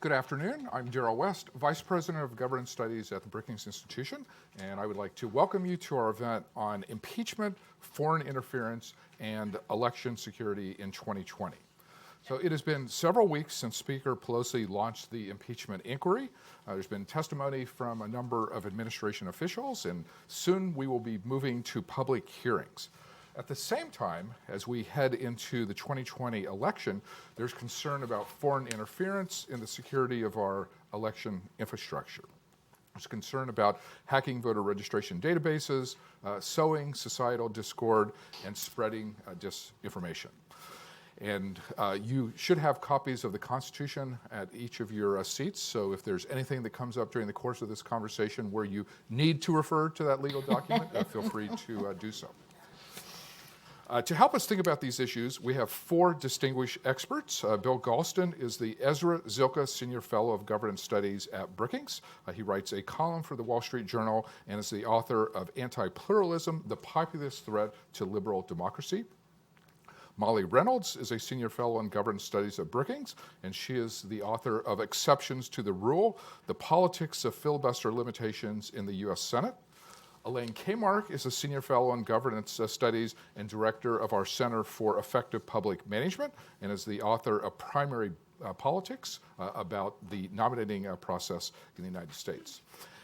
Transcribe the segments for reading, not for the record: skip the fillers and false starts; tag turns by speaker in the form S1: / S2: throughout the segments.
S1: Good afternoon. I'm Darrell West, Vice President of Governance Studies at the Brookings Institution, and I would like to welcome you to our event on impeachment, foreign interference, and election security in 2020. So it has been several weeks since Speaker Pelosi launched the impeachment inquiry. There's been testimony from a number of administration officials, and soon we will be moving to public hearings. At the same time, as we head into the 2020 election, there's concern about foreign interference in the security of our election infrastructure. There's concern about hacking voter registration databases, sowing societal discord, and spreading disinformation. And you should have copies of the Constitution at each of your seats, so if there's anything that comes up during the course of this conversation where you need to refer to that legal document, feel free to do so. To help us think about these issues, we have four distinguished experts. Bill Galston is the Ezra Zilkha Senior Fellow of Governance Studies at Brookings. He writes a column for the Wall Street Journal and is the author of Anti-Pluralism, the Populist Threat to Liberal Democracy. Molly Reynolds is a Senior Fellow in Governance Studies at Brookings, and she is the author of Exceptions to the Rule, the Politics of Filibuster Limitations in the U.S. Senate. Elaine Kmark is a Senior Fellow in Governance Studies and Director of our Center for Effective Public Management and is the author of Primary Politics about the nominating process in the United States.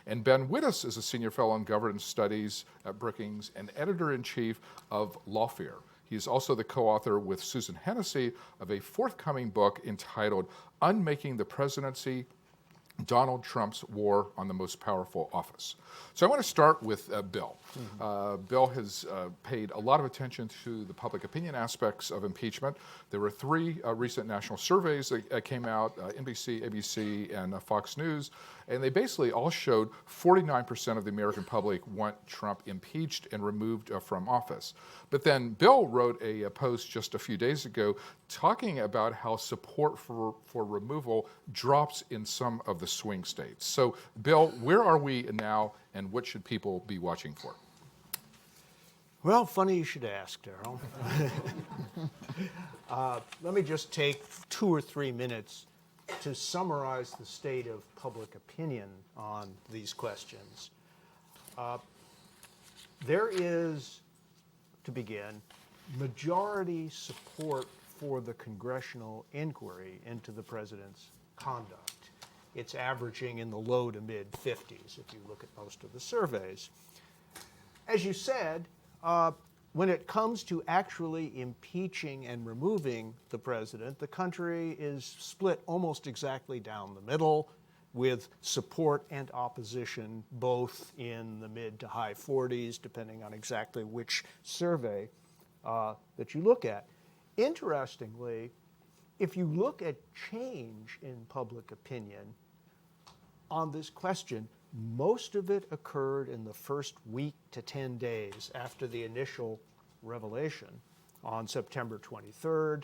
S1: And Ben Wittes is a Senior Fellow in Governance Studies at Brookings and Editor-in-Chief of Lawfare. He is also the co-author with Susan Hennessy of a forthcoming book entitled Unmaking the Presidency, Donald Trump's War on the Most Powerful Office. So I want to start with Bill. Bill has paid a lot of attention to the public opinion aspects of impeachment. There were three recent national surveys that came out, NBC, ABC, and Fox News, and they basically all showed 49% of the American public want Trump impeached and removed from office. But then Bill wrote a post just a few days ago talking about how support for removal drops in some of the swing states. So, Bill, where are we now, and what should people be watching for?
S2: Well, funny you should ask, Darrell. Let me just take 2 or 3 minutes to summarize the state of public opinion on these questions. There is, to begin, majority support for the congressional inquiry into the president's conduct. It's averaging in the low to mid 50s if you look at most of the surveys. As you said, when it comes to actually impeaching and removing the president, the country is split almost exactly down the middle, with support and opposition both in the mid to high 40s, depending on exactly which survey that you look at. Interestingly, if you look at change in public opinion on this question, most of it occurred in the first week to 10 days after the initial revelation on September 23rd,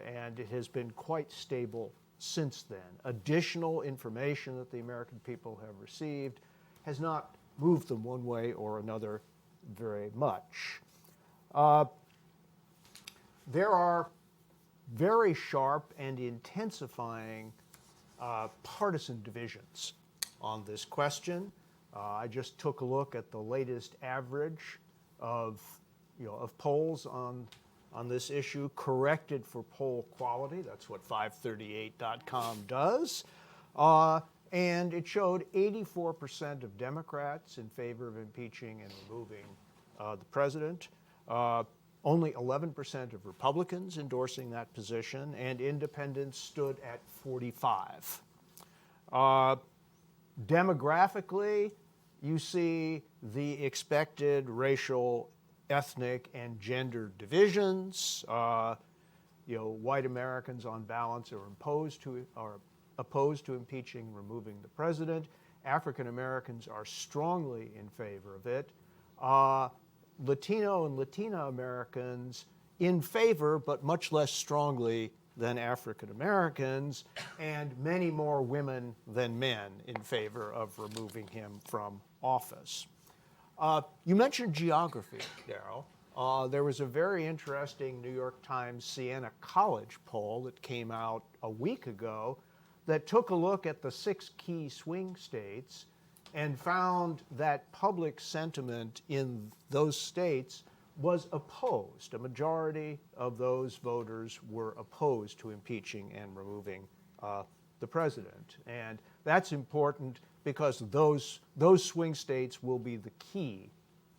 S2: and it has been quite stable since then. Additional information that the American people have received has not moved them one way or another very much. There are very sharp and intensifying partisan divisions on this question. I just took a look at the latest average of polls on this issue, corrected for poll quality. That's what 538.com does. And it showed 84% of Democrats in favor of impeaching and removing the president. Only 11% of Republicans endorsing that position, and independents stood at 45. Demographically, you see the expected racial, ethnic, and gender divisions. White Americans, on balance, are opposed to impeaching and removing the president. African Americans are strongly in favor of it. Latino and Latina Americans in favor, but much less strongly than African Americans, and many more women than men in favor of removing him from office. You mentioned geography, Darrell. There was a very interesting New York Times Siena College poll that came out a week ago that took a look at the 6 key swing states and found that public sentiment in those states was opposed. A majority of those voters were opposed to impeaching and removing the president. And that's important because those swing states will be the key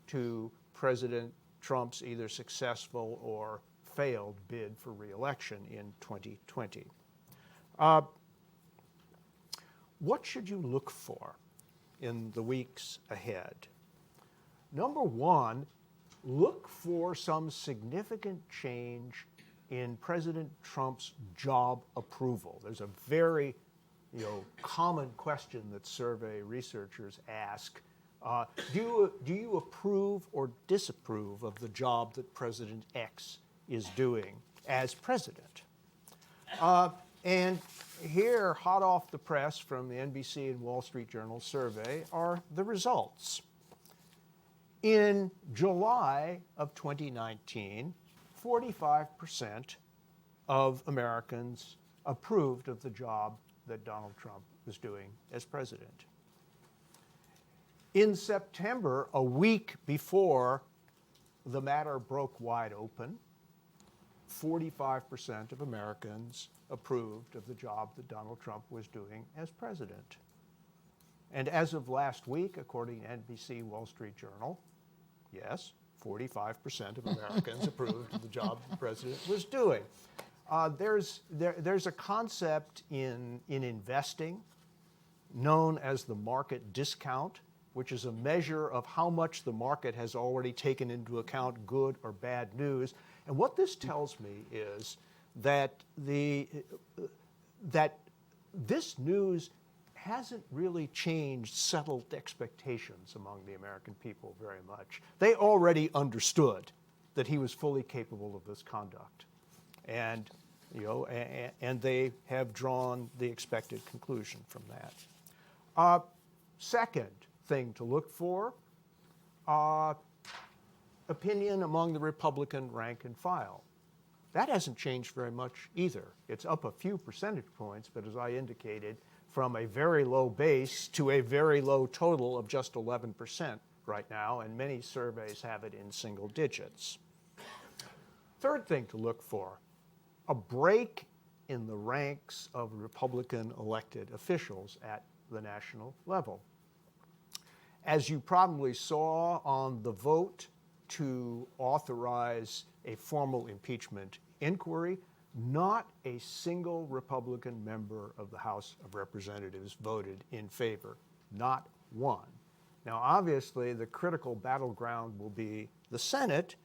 S2: to President Trump's either successful or failed bid for re-election in 2020. What should you look for in the weeks ahead? Number one, look for some significant change in President Trump's job approval. There's a very common question that survey researchers ask. Do you approve or disapprove of the job that President X is doing as president? And here, hot off the press from the NBC and Wall Street Journal survey are the results. In July of 2019, 45% of Americans approved of the job that Donald Trump was doing as president. In September, a week before the matter broke wide open, 45% of Americans approved of the job that Donald Trump was doing as president. And as of last week, according to NBC Wall Street Journal, yes, 45% of Americans approved of the job the president was doing. There's a concept in investing known as the market discount, which is a measure of how much the market has already taken into account good or bad news. And what this tells me is that this news hasn't really changed settled expectations among the American people very much. They already understood that he was fully capable of this conduct, and they have drawn the expected conclusion from that. Second thing to look for, opinion among the Republican rank and file. That hasn't changed very much either. It's up a few percentage points, but as I indicated, from a very low base to a very low total of just 11% right now, and many surveys have it in single digits. Third thing to look for, a break in the ranks of Republican elected officials at the national level. As you probably saw on the vote to authorize a formal impeachment inquiry, not a single Republican member of the House of Representatives voted in favor, not one. Now, obviously, the critical battleground will be the Senate.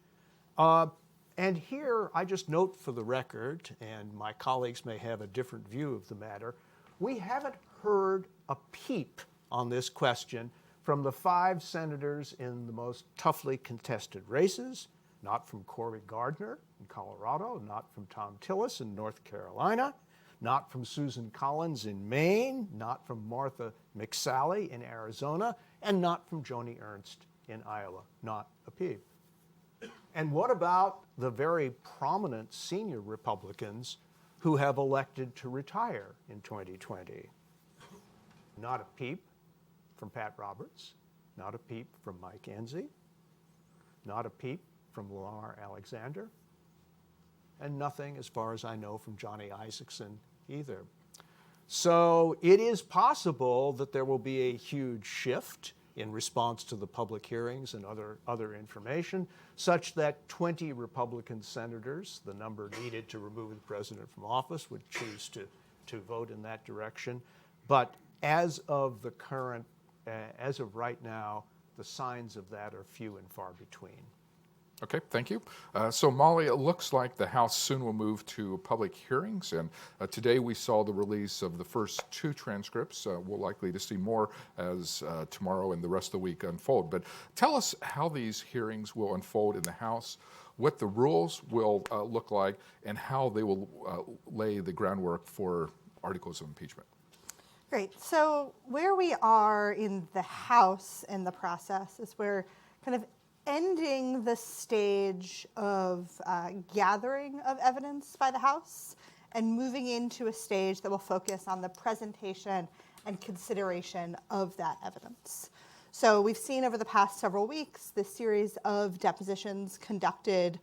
S2: And here, I just note for the record, and my colleagues may have a different view of the matter, we haven't heard a peep on this question from the 5 senators in the most toughly contested races, not from Cory Gardner in Colorado, not from Thom Tillis in North Carolina, not from Susan Collins in Maine, not from Martha McSally in Arizona, and not from Joni Ernst in Iowa. Not a peep. And what about the very prominent senior Republicans who have elected to retire in 2020? Not a peep from Pat Roberts, not a peep from Mike Enzi, not a peep from Lamar Alexander, and nothing, as far as I know, from Johnny Isakson either. So it is possible that there will be a huge shift in response to the public hearings and other information, such that 20 Republican senators, the number needed to remove the president from office, would choose to vote in that direction. But as of right now, the signs of that are few and far between.
S1: Okay, thank you. So Molly, it looks like the House soon will move to public hearings, and today we saw the release of the first 2 transcripts. We're likely to see more as tomorrow and the rest of the week unfold. But tell us how these hearings will unfold in the House, what the rules will look like, and how they will lay the groundwork for articles of impeachment.
S3: Great. So where we are in the House in the process is we're kind of ending the stage of gathering of evidence by the House and moving into a stage that will focus on the presentation and consideration of that evidence. So we've seen over the past several weeks this series of depositions conducted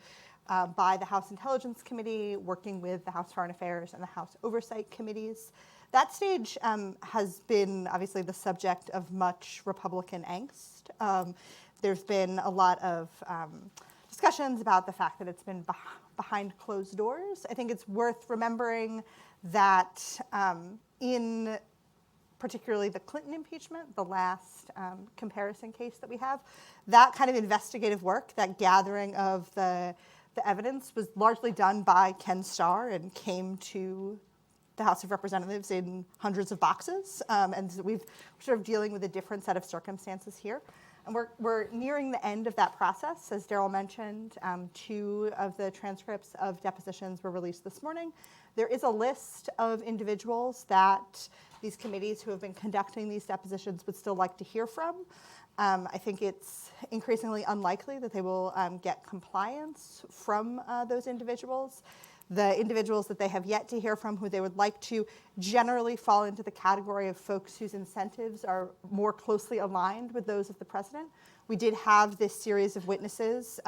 S3: by the House Intelligence Committee, working with the House Foreign Affairs and the House Oversight Committees. That stage has been obviously the subject of much Republican angst. There's been a lot of discussions about the fact that it's been behind closed doors. I think it's worth remembering that in particularly the Clinton impeachment, the last comparison case that we have, that kind of investigative work, that gathering of the evidence was largely done by Ken Starr and came to the House of Representatives in hundreds of boxes. And so we're sort of dealing with a different set of circumstances here. And we're nearing the end of that process. As Daryl mentioned, 2 of the transcripts of depositions were released this morning. There is a list of individuals that these committees who have been conducting these depositions would still like to hear from. I think it's increasingly unlikely that they will get compliance from those individuals. The individuals that they have yet to hear from, who they would like to, generally fall into the category of folks whose incentives are more closely aligned with those of the president. We did have this series of witnesses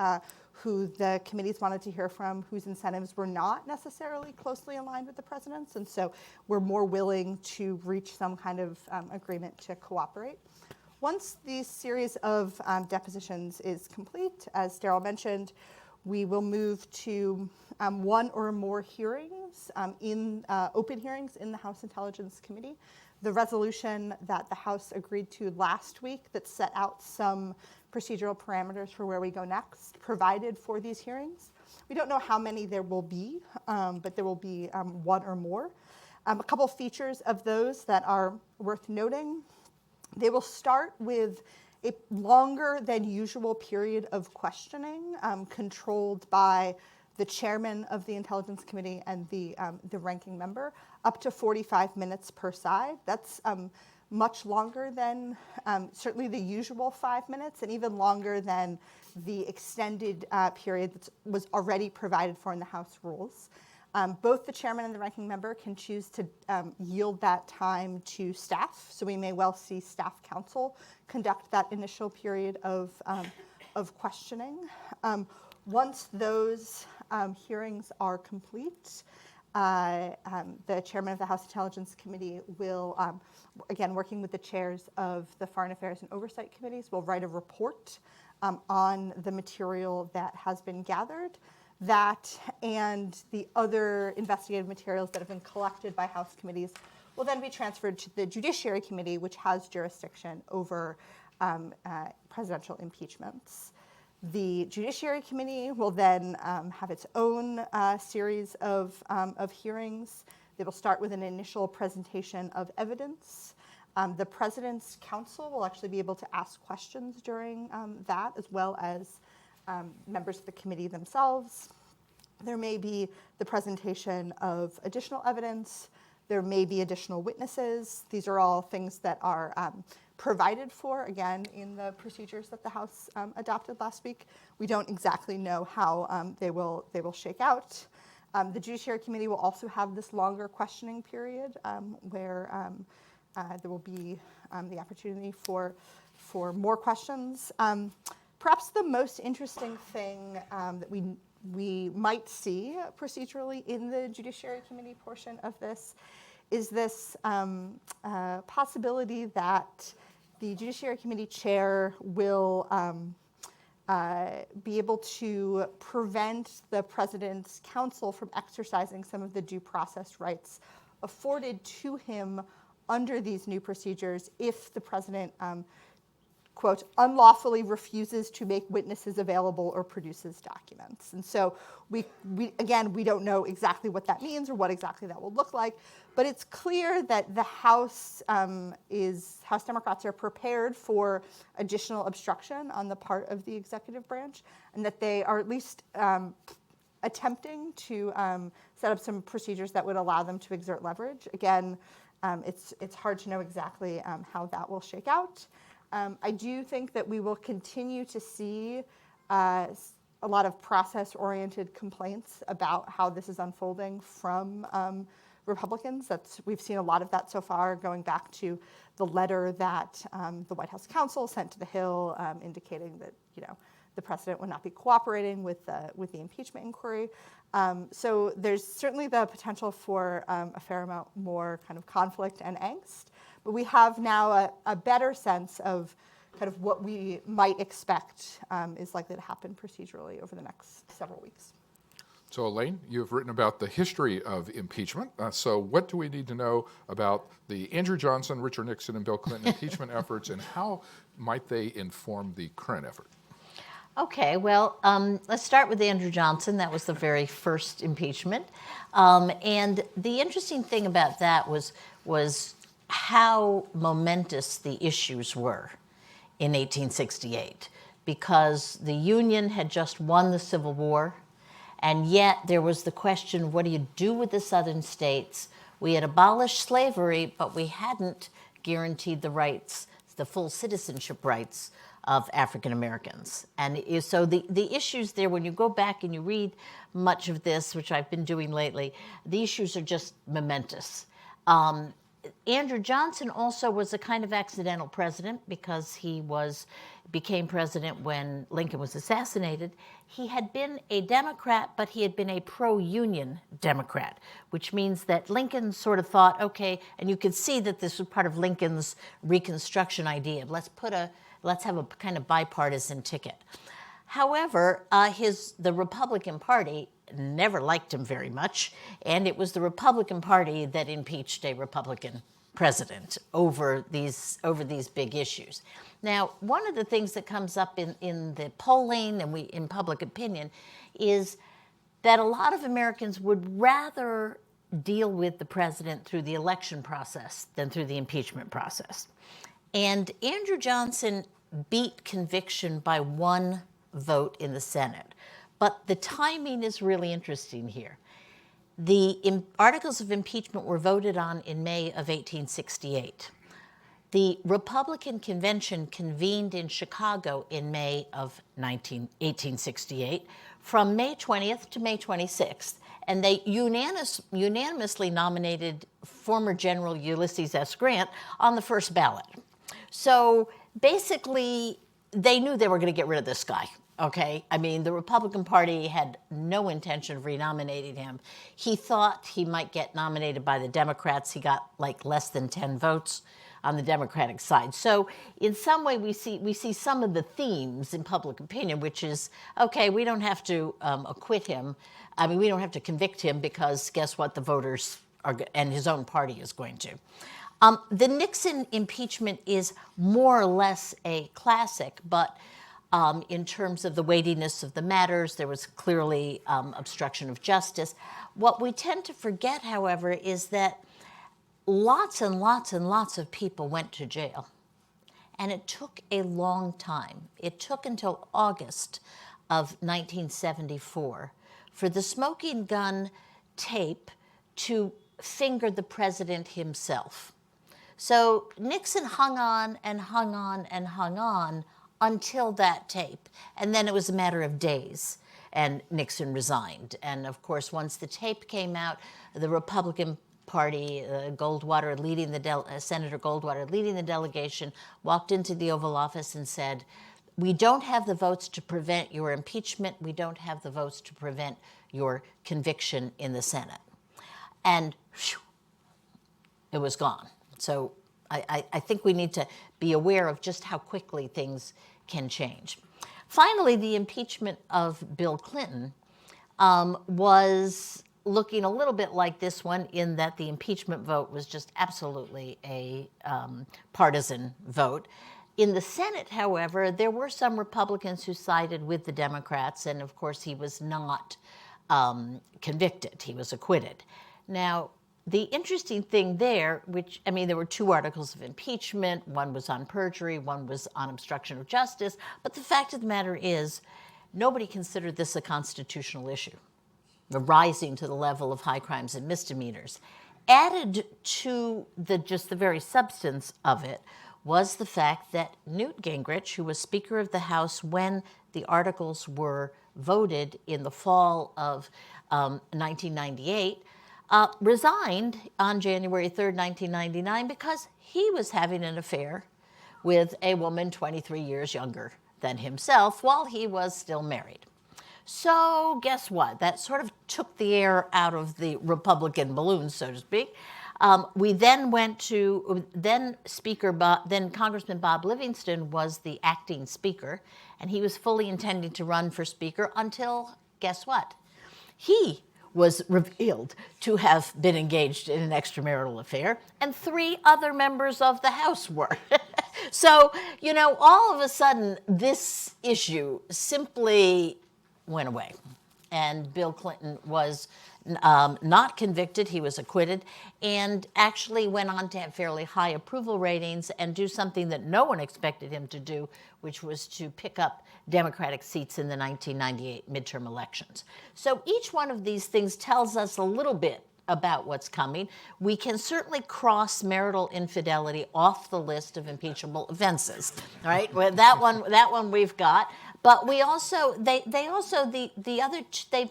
S3: who the committees wanted to hear from, whose incentives were not necessarily closely aligned with the president's, and so we're more willing to reach some kind of agreement to cooperate. Once this series of depositions is complete, as Daryl mentioned, we will move to 1 or more hearings, open hearings in the House Intelligence Committee. The resolution that the House agreed to last week that set out some procedural parameters for where we go next provided for these hearings. We don't know how many there will be, but there will be 1 or more. A couple features of those that are worth noting. They will start with a longer than usual period of questioning controlled by the chairman of the Intelligence Committee and the ranking member, up to 45 minutes per side. That's much longer than certainly the usual 5 minutes, and even longer than the extended period that was already provided for in the House rules. Both the chairman and the ranking member can choose to yield that time to staff, so we may well see staff counsel conduct that initial period of questioning. Once those hearings are complete, the chairman of the House Intelligence Committee will, again, working with the chairs of the Foreign Affairs and Oversight Committees, will write a report on the material that has been gathered. That and the other investigative materials that have been collected by House committees will then be transferred to the Judiciary Committee, which has jurisdiction over presidential impeachments. The Judiciary Committee will then have its own series of hearings. They will start with an initial presentation of evidence. The President's Counsel will actually be able to ask questions during that, as well as members of the committee themselves. There may be the presentation of additional evidence. There may be additional witnesses. These are all things that are provided for, again, in the procedures that the House adopted last week. We don't exactly know how they will shake out. The Judiciary Committee will also have this longer questioning period where there will be the opportunity for more questions. Perhaps the most interesting thing that we might see procedurally in the Judiciary Committee portion of this is this possibility that the Judiciary Committee chair will be able to prevent the President's counsel from exercising some of the due process rights afforded to him under these new procedures if the President quote, unlawfully refuses to make witnesses available or produces documents. And so we don't know exactly what that means or what exactly that will look like, but it's clear that the House House Democrats are prepared for additional obstruction on the part of the executive branch, and that they are at least attempting to set up some procedures that would allow them to exert leverage. Again, it's hard to know exactly how that will shake out. I do think that we will continue to see a lot of process-oriented complaints about how this is unfolding from Republicans. We've seen a lot of that so far, going back to the letter that the White House counsel sent to the Hill, indicating that the president would not be cooperating with the impeachment inquiry. So there's certainly the potential for a fair amount more kind of conflict and angst. But we have now a better sense of kind of what we might expect is likely to happen procedurally over the next several weeks.
S1: So Elaine, you've written about the history of impeachment. So what do we need to know about the Andrew Johnson, Richard Nixon, and Bill Clinton impeachment efforts, and how might they inform the current effort?
S4: Okay, well, let's start with Andrew Johnson. That was the very first impeachment. And the interesting thing about that was how momentous the issues were in 1868, because the Union had just won the Civil War, and yet there was the question, what do you do with the southern states? We had abolished slavery, but we hadn't guaranteed the rights, the full citizenship rights of African Americans. And so the issues there, when you go back and you read much of this, which I've been doing lately, the issues are just momentous. Andrew Johnson also was a kind of accidental president because he became president when Lincoln was assassinated. He had been a Democrat, but he had been a pro-union Democrat, which means that Lincoln sort of thought, okay, and you could see that this was part of Lincoln's Reconstruction idea. Let's have a kind of bipartisan ticket. However, the Republican Party never liked him very much, and it was the Republican Party that impeached a Republican president over these big issues. Now, one of the things that comes up in the polling and in public opinion is that a lot of Americans would rather deal with the president through the election process than through the impeachment process. And Andrew Johnson beat conviction by one vote in the Senate. But the timing is really interesting here. The articles of impeachment were voted on in May of 1868. The Republican convention convened in Chicago in May of 1868 from May 20th to May 26th. And they unanimously nominated former General Ulysses S. Grant on the first ballot. So basically, they knew they were going to get rid of this guy. Okay, I mean, the Republican Party had no intention of renominating him. He thought he might get nominated by the Democrats. He got like less than 10 votes on the Democratic side. So in some way, we see some of the themes in public opinion, which is, okay, we don't have to acquit him. I mean, we don't have to convict him because guess what? The voters and his own party is going to. The Nixon impeachment is more or less a classic, but in terms of the weightiness of the matters, there was clearly obstruction of justice. What we tend to forget, however, is that lots and lots and lots of people went to jail. And it took a long time. It took until August of 1974 for the smoking gun tape to finger the president himself. So Nixon hung on and hung on and hung on until that tape. And then it was a matter of days, and Nixon resigned. And of course, once the tape came out, the Republican Party, Senator Goldwater leading the delegation, walked into the Oval Office and said, we don't have the votes to prevent your impeachment. We don't have the votes to prevent your conviction in the Senate. And whew, it was gone. So I think we need to be aware of just how quickly things can change. Finally, the impeachment of Bill Clinton was looking a little bit like this one in that the impeachment vote was just absolutely a partisan vote. In the Senate, however, there were some Republicans who sided with the Democrats, and of course he was not convicted. He was acquitted. Now, the interesting thing there, there were two articles of impeachment. One was on perjury, one was on obstruction of justice. But the fact of the matter is, nobody considered this a constitutional issue, the rising to the level of high crimes and misdemeanors. Added to just the very substance of it was the fact that Newt Gingrich, who was Speaker of the House when the articles were voted in the fall of 1998, resigned on January 3rd, 1999, because he was having an affair with a woman 23 years younger than himself while he was still married. So guess what? That sort of took the air out of the Republican balloon, so to speak. We then went to, then Congressman Bob Livingston was the acting speaker, and he was fully intending to run for speaker until, guess what? He was revealed to have been engaged in an extramarital affair, and 3 other members of the House were. So, all of a sudden, this issue simply went away. And Bill Clinton was not convicted. He was acquitted and actually went on to have fairly high approval ratings and do something that no one expected him to do, which was to pick up Democratic seats in the 1998 midterm elections. So each one of these things tells us a little bit about what's coming. We can certainly cross marital infidelity off the list of impeachable offenses, right? Well, that one we've got. But we also, they've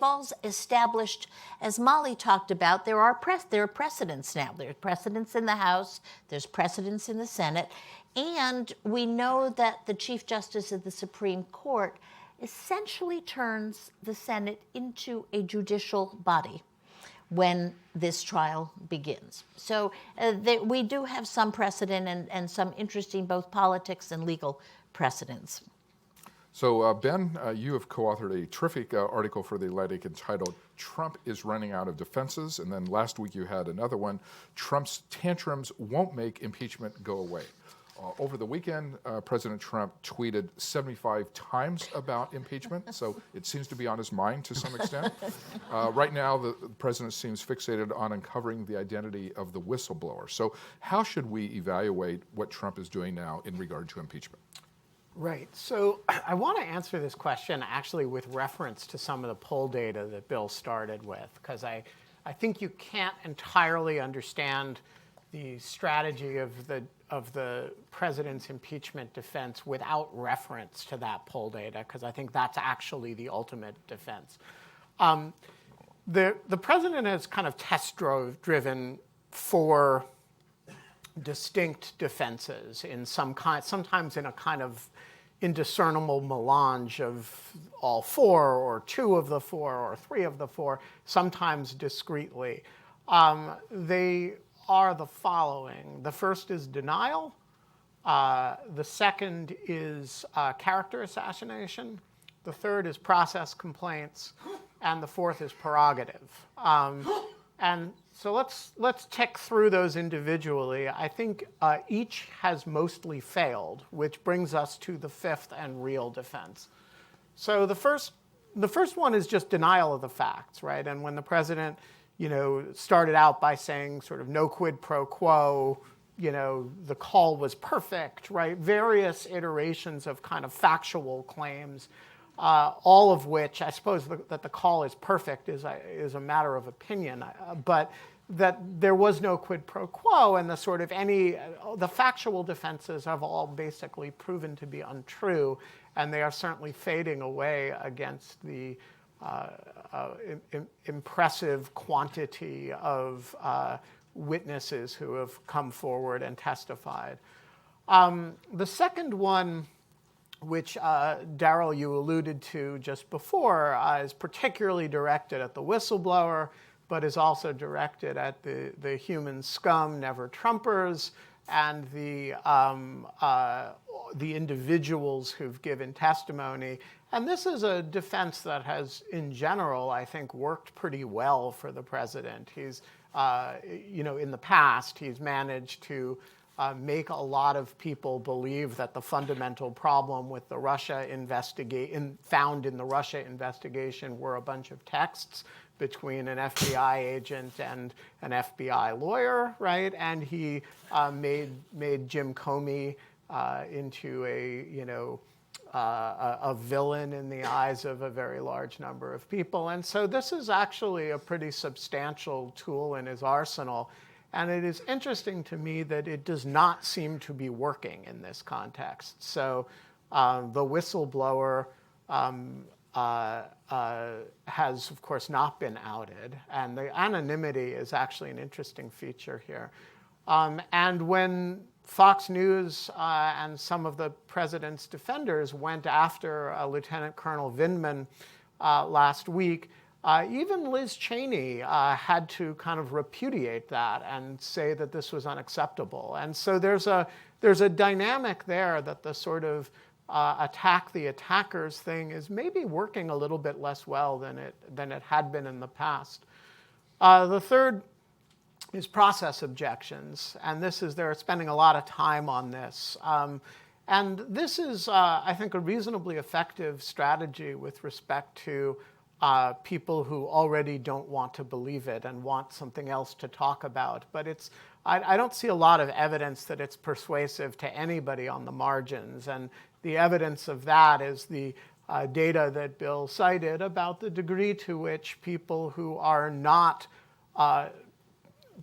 S4: all established, as Molly talked about, there are precedents now. There's precedents in the House, there's precedents in the Senate, and we know that the Chief Justice of the Supreme Court essentially turns the Senate into a judicial body when this trial begins. So we do have some precedent and some interesting both politics and legal precedents.
S1: So Ben, you have co-authored a terrific article for The Atlantic entitled "Trump is Running Out of Defenses," and then last week you had another one, "Trump's Tantrums Won't Make Impeachment Go Away." Over the weekend, President Trump tweeted 75 times about impeachment, so it seems to be on his mind to some extent. Right now, the president seems fixated on uncovering the identity of the whistleblower. So how should we evaluate what Trump is doing now in regard to impeachment?
S5: Right. So I want to answer this question actually with reference to some of the poll data that Bill started with, because I think you can't entirely understand the strategy of the president's impeachment defense without reference to that poll data, because I think that's actually the ultimate defense. The president has kind of test-driven 4 distinct defenses in sometimes in a kind of indiscernible melange of all 4 or 2 of the 4 or 3 of the 4, sometimes discreetly. They are the following. The first is denial. The second is character assassination. The third is process complaints. And the fourth is prerogative. And so let's check through those individually. I think each has mostly failed, which brings us to the 5th and real defense. So the first one is just denial of the facts, right? And when the president, started out by saying sort of no quid pro quo, the call was perfect, right? Various iterations of kind of factual claims. All of which, I suppose that the call is perfect is a matter of opinion, but that there was no quid pro quo, and the factual defenses have all basically proven to be untrue, and they are certainly fading away against the impressive quantity of witnesses who have come forward and testified. The second one, which Darrell, you alluded to just before, is particularly directed at the whistleblower, but is also directed at the human scum, never Trumpers, and the individuals who've given testimony. And this is a defense that has, in general, I think, worked pretty well for the president. He's, in the past, he's managed to make a lot of people believe that the fundamental problem with the Russia found in the Russia investigation were a bunch of texts between an FBI agent and an FBI lawyer, right? And he made Jim Comey into a villain in the eyes of a very large number of people. And so this is actually a pretty substantial tool in his arsenal. And it is interesting to me that it does not seem to be working in this context. So the whistleblower has, of course, not been outed. And the anonymity is actually an interesting feature here. And when Fox News and some of the president's defenders went after Lieutenant Colonel Vindman last week, even Liz Cheney had to kind of repudiate that and say that this was unacceptable. And so there's a dynamic there that the sort of attack the attackers thing is maybe working a little bit less well than it had been in the past. The third is process objections, and they're spending a lot of time on this. And this is, I think, a reasonably effective strategy with respect to people who already don't want to believe it and want something else to talk about. But I don't see a lot of evidence that it's persuasive to anybody on the margins. And the evidence of that is the data that Bill cited about the degree to which people who are not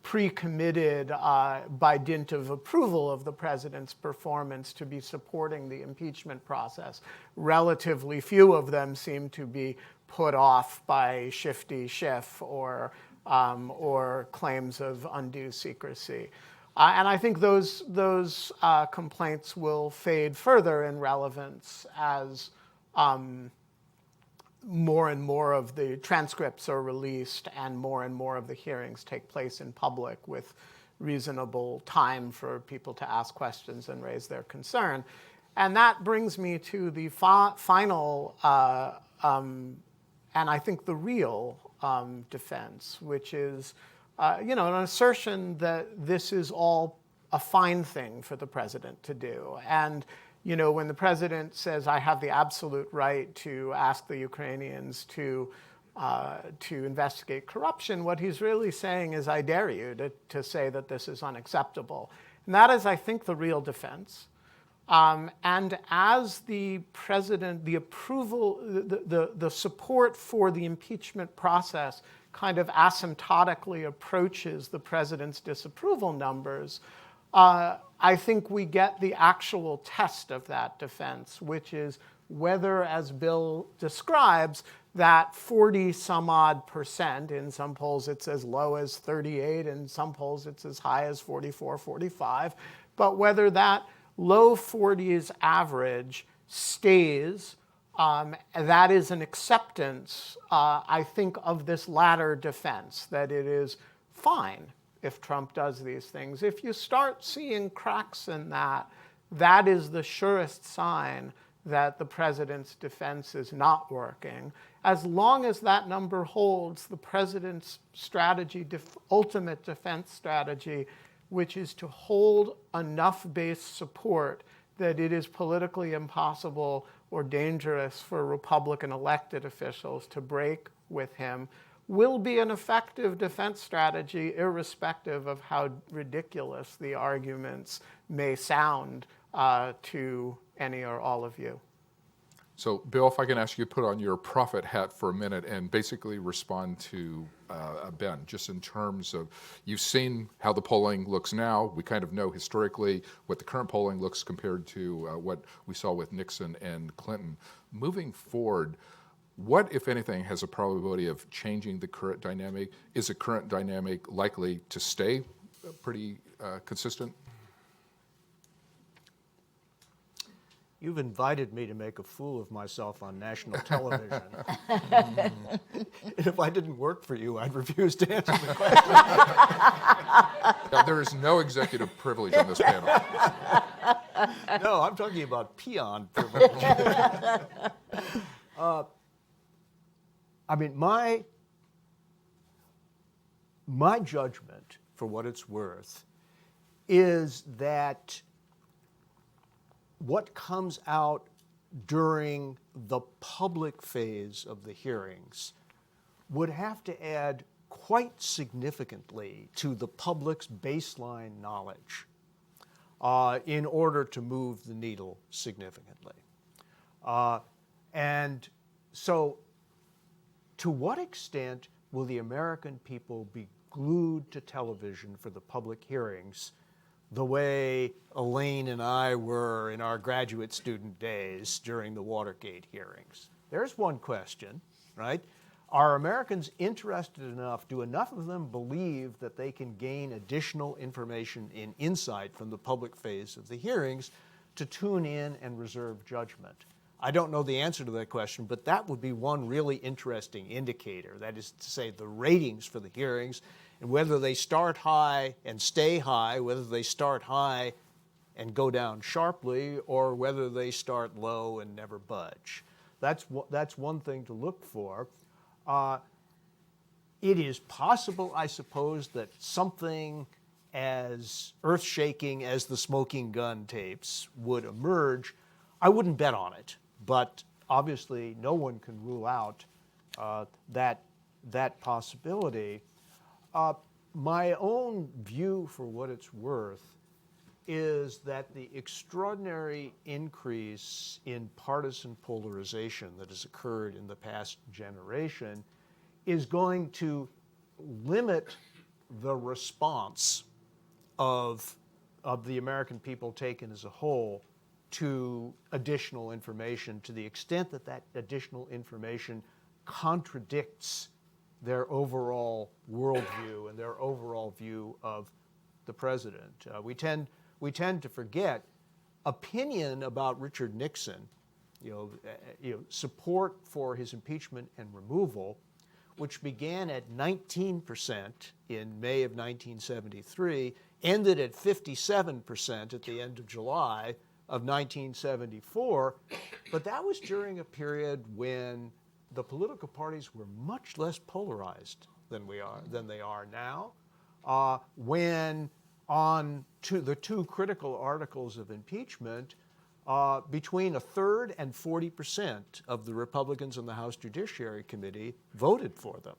S5: pre-committed by dint of approval of the president's performance to be supporting the impeachment process. Relatively few of them seem to be put off by shifty Schiff or claims of undue secrecy. And I think those complaints will fade further in relevance as more and more of the transcripts are released and more of the hearings take place in public with reasonable time for people to ask questions and raise their concern. And that brings me to the final, and I think the real defense, which is an assertion that this is all a fine thing for the president to do. And when the president says, I have the absolute right to ask the Ukrainians to investigate corruption, what he's really saying is, I dare you to say that this is unacceptable. And that is, I think, the real defense. And as the president, the approval, the support for the impeachment process kind of asymptotically approaches the president's disapproval numbers, I think we get the actual test of that defense, which is whether, as Bill describes, that 40-some-odd%, in some polls it's as low as 38, in some polls it's as high as 44, 45, but whether that low 40s average stays, that is an acceptance, I think, of this latter defense, that it is fine if Trump does these things. If you start seeing cracks in that, that is the surest sign that the president's defense is not working. As long as that number holds, the president's strategy, ultimate defense strategy, which is to hold enough base support that it is politically impossible or dangerous for Republican elected officials to break with him, will be an effective defense strategy, irrespective of how ridiculous the arguments may sound to any or all of you.
S1: So, Bill, if I can ask you to put on your prophet hat for a minute and basically respond to Ben, just in terms of, you've seen how the polling looks now. We kind of know historically what the current polling looks compared to what we saw with Nixon and Clinton. Moving forward, what, if anything, has a probability of changing the current dynamic? Is the current dynamic likely to stay pretty consistent?
S2: You've invited me to make a fool of myself on national television. If I didn't work for you, I'd refuse to answer the question.
S1: Now, there is no executive privilege on this panel.
S2: No, I'm talking about peon privilege. I mean, my judgment, for what it's worth, is that what comes out during the public phase of the hearings would have to add quite significantly to the public's baseline knowledge in order to move the needle significantly. And so, to what extent will the American people be glued to television for the public hearings the way Elaine and I were in our graduate student days during the Watergate hearings? there's one question, right? Are Americans interested enough, do enough of them believe that they can gain additional information and insight from the public phase of the hearings to tune in and reserve judgment? I don't know the answer to that question, but that would be one really interesting indicator. That is to say, the ratings for the hearings and whether they start high and stay high, whether they start high and go down sharply, or whether they start low and never budge. That's one thing to look for. It is possible, I suppose, that something as earth-shaking as the smoking gun tapes would emerge. I wouldn't bet on it, but obviously no one can rule out that possibility. My own view, for what it's worth, is that the extraordinary increase in partisan polarization that has occurred in the past generation is going to limit the response of the American people taken as a whole to additional information, to the extent that that additional information contradicts their overall worldview and their overall view of the president. We tend to forget opinion about Richard Nixon, support for his impeachment and removal, which began at 19% in May of 1973, ended at 57% at the end of July of 1974. But that was during a period when the political parties were much less polarized than they are now. When on the two critical articles of impeachment, between a third and 40% of the Republicans in the House Judiciary Committee voted for them.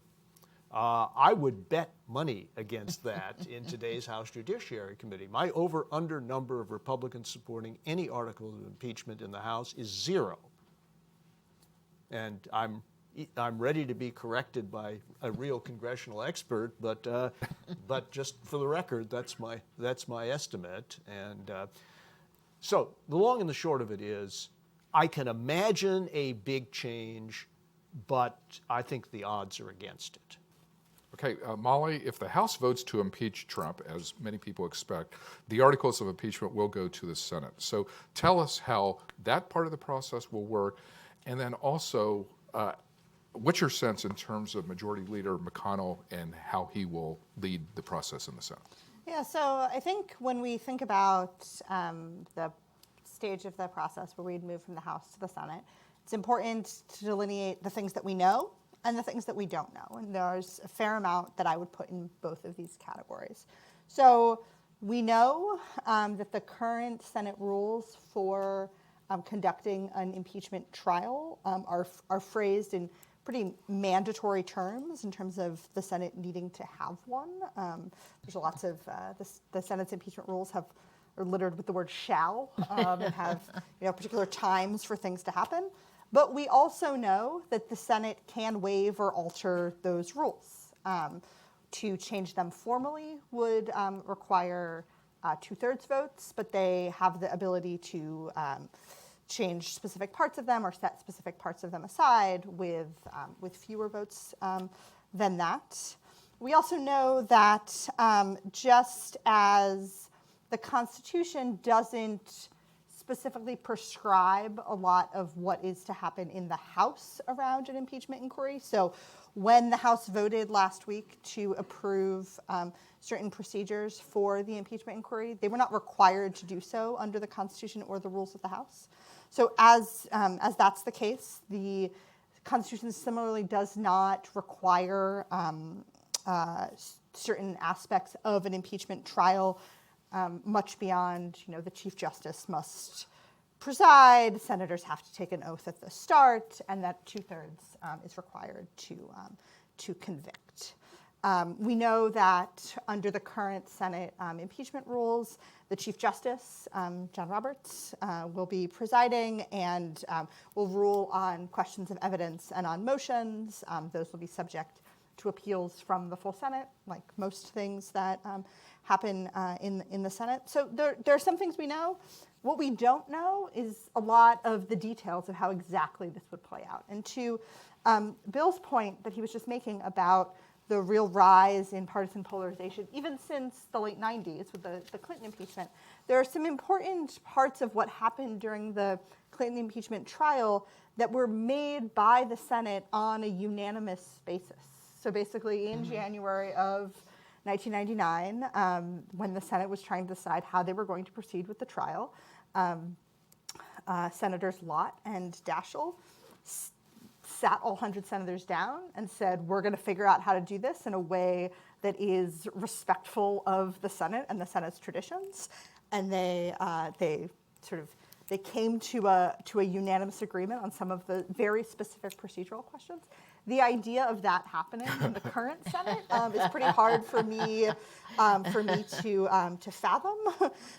S2: I would bet money against that in today's House Judiciary Committee. My over-under number of Republicans supporting any article of impeachment in the House is 0. And I'm ready to be corrected by a real congressional expert, but just for the record, that's my estimate. And so the long and the short of it is, I can imagine a big change, but I think the odds are against it.
S1: Okay, Molly, if the House votes to impeach Trump, as many people expect, the articles of impeachment will go to the Senate. So tell us how that part of the process will work, and then also, what's your sense in terms of Majority Leader McConnell and how he will lead the process in the Senate?
S3: Yeah, so I think when we think about the stage of the process where we'd move from the House to the Senate, it's important to delineate the things that we know and the things that we don't know. And there's a fair amount that I would put in both of these categories. So we know that the current Senate rules for conducting an impeachment trial are phrased in pretty mandatory terms in terms of the Senate needing to have one. There's lots of, the Senate's impeachment rules are littered with the word shall and have particular times for things to happen. But we also know that the Senate can waive or alter those rules. To change them formally would require 2/3 votes, but they have the ability to change specific parts of them or set specific parts of them aside with fewer votes than that. We also know that just as the Constitution doesn't specifically prescribe a lot of what is to happen in the House around an impeachment inquiry. So when the House voted last week to approve certain procedures for the impeachment inquiry, they were not required to do so under the Constitution or the rules of the House. So as that's the case, the Constitution similarly does not require certain aspects of an impeachment trial much beyond, the Chief Justice must preside, senators have to take an oath at the start, and that 2/3 is required to convict. We know that under the current Senate impeachment rules, the Chief Justice, John Roberts, will be presiding and will rule on questions of evidence and on motions. Those will be subject to appeals from the full Senate, like most things that happen in the Senate. So there are some things we know. What we don't know is a lot of the details of how exactly this would play out. And to Bill's point that he was just making about the real rise in partisan polarization, even since the late 90s with the Clinton impeachment, there are some important parts of what happened during the Clinton impeachment trial that were made by the Senate on a unanimous basis. So basically in January of 1999, when the Senate was trying to decide how they were going to proceed with the trial, Senators Lott and Daschle sat all 100 senators down and said, we're going to figure out how to do this in a way that is respectful of the Senate and the Senate's traditions. And they came to a unanimous agreement on some of the very specific procedural questions. The idea of that happening in the current Senate is pretty hard for me to fathom.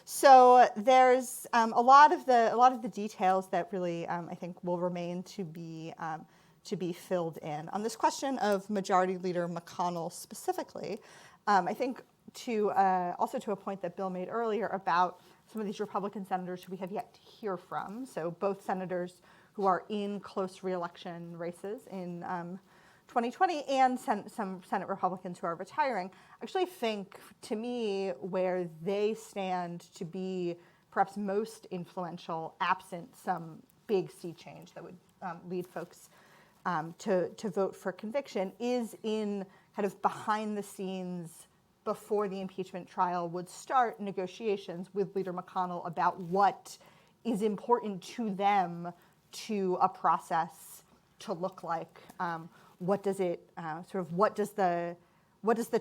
S3: So there's a lot of the details that really I think will remain to be filled in. On this question of Majority Leader McConnell specifically, I think also to a point that Bill made earlier about some of these Republican senators who we have yet to hear from. So both senators who are in close re-election races in 2020 and some Senate Republicans who are retiring. I actually think, to me, where they stand to be perhaps most influential, absent some big sea change that would lead folks to vote for conviction, is in kind of behind the scenes before the impeachment trial would start negotiations with Leader McConnell about what is important to them to a process to look like. What does the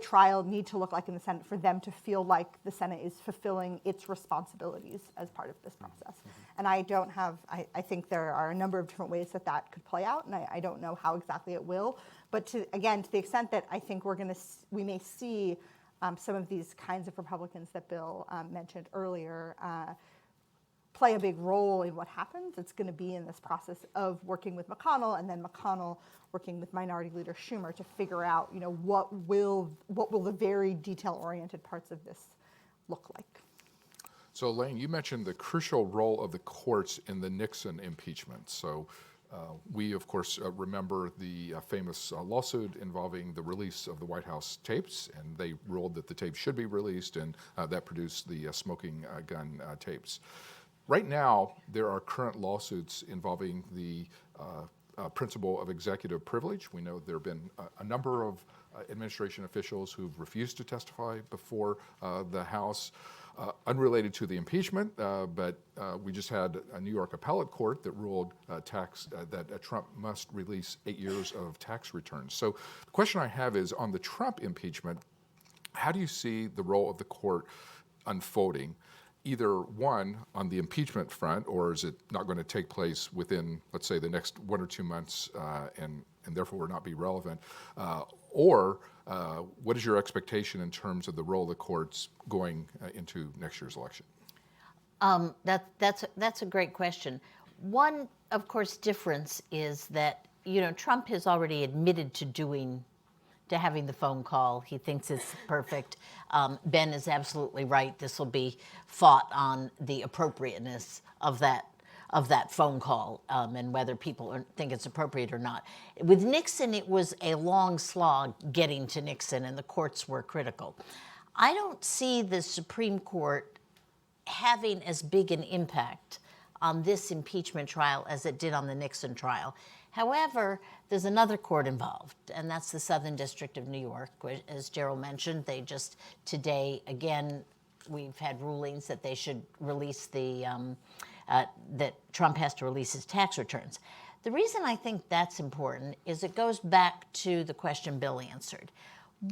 S3: trial need to look like in the Senate for them to feel like the Senate is fulfilling its responsibilities as part of this process? And I think there are a number of different ways that could play out, and I don't know how exactly it will. But to the extent that I think we may see some of these kinds of Republicans that Bill mentioned earlier play a big role in what happens. It's going to be in this process of working with McConnell, and then McConnell working with Minority Leader Schumer to figure out, what will the very detail-oriented parts of this look like.
S1: So, Elaine, you mentioned the crucial role of the courts in the Nixon impeachment. So, we, of course, remember the famous lawsuit involving the release of the White House tapes, and they ruled that the tapes should be released, and that produced the smoking gun tapes. Right now, there are current lawsuits involving the principle of executive privilege. We know there have been a number of administration officials who've refused to testify before the House, unrelated to the impeachment, but we just had a New York appellate court that ruled that Trump must release 8 years of tax returns. So the question I have is, on the Trump impeachment, how do you see the role of the court unfolding? Either one, on the impeachment front, or is it not going to take place within, let's say, the next 1 or 2 months and therefore not be relevant? Or what is your expectation in terms of the role of the courts going into next year's election?
S4: That's a great question. One, of course, difference is that, Trump has already admitted to having the phone call. He thinks it's perfect. Ben is absolutely right. This will be fought on the appropriateness of that phone call and whether people think it's appropriate or not. With Nixon, it was a long slog getting to Nixon, and the courts were critical. I don't see the Supreme Court having as big an impact on this impeachment trial as it did on the Nixon trial. However, there's another court involved, and that's the Southern District of New York. As Gerald mentioned, they just today, again, we've had rulings that they should release that Trump has to release his tax returns. The reason I think that's important is it goes back to the question Bill answered.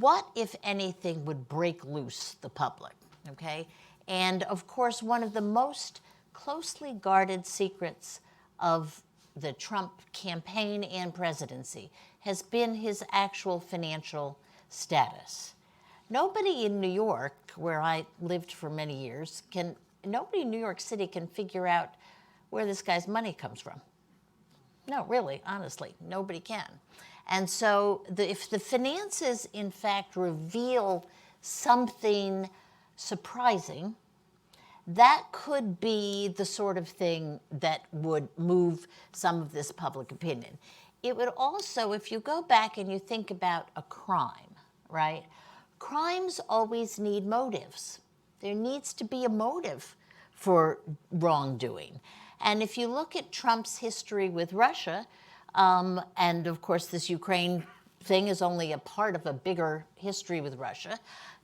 S4: What, if anything, would break loose the public, okay? And of course, one of the most closely guarded secrets of the Trump campaign and presidency has been his actual financial status. Nobody in New York, where I lived for many years, nobody in New York City can figure out where this guy's money comes from. No, really, honestly, nobody can. And so if the finances, in fact, reveal something surprising, that could be the sort of thing that would move some of this public opinion. It would also, if you go back and you think about a crime, right? Crimes always need motives. There needs to be a motive for wrongdoing. And if you look at Trump's history with Russia, and of course this Ukraine thing is only a part of a bigger history with Russia,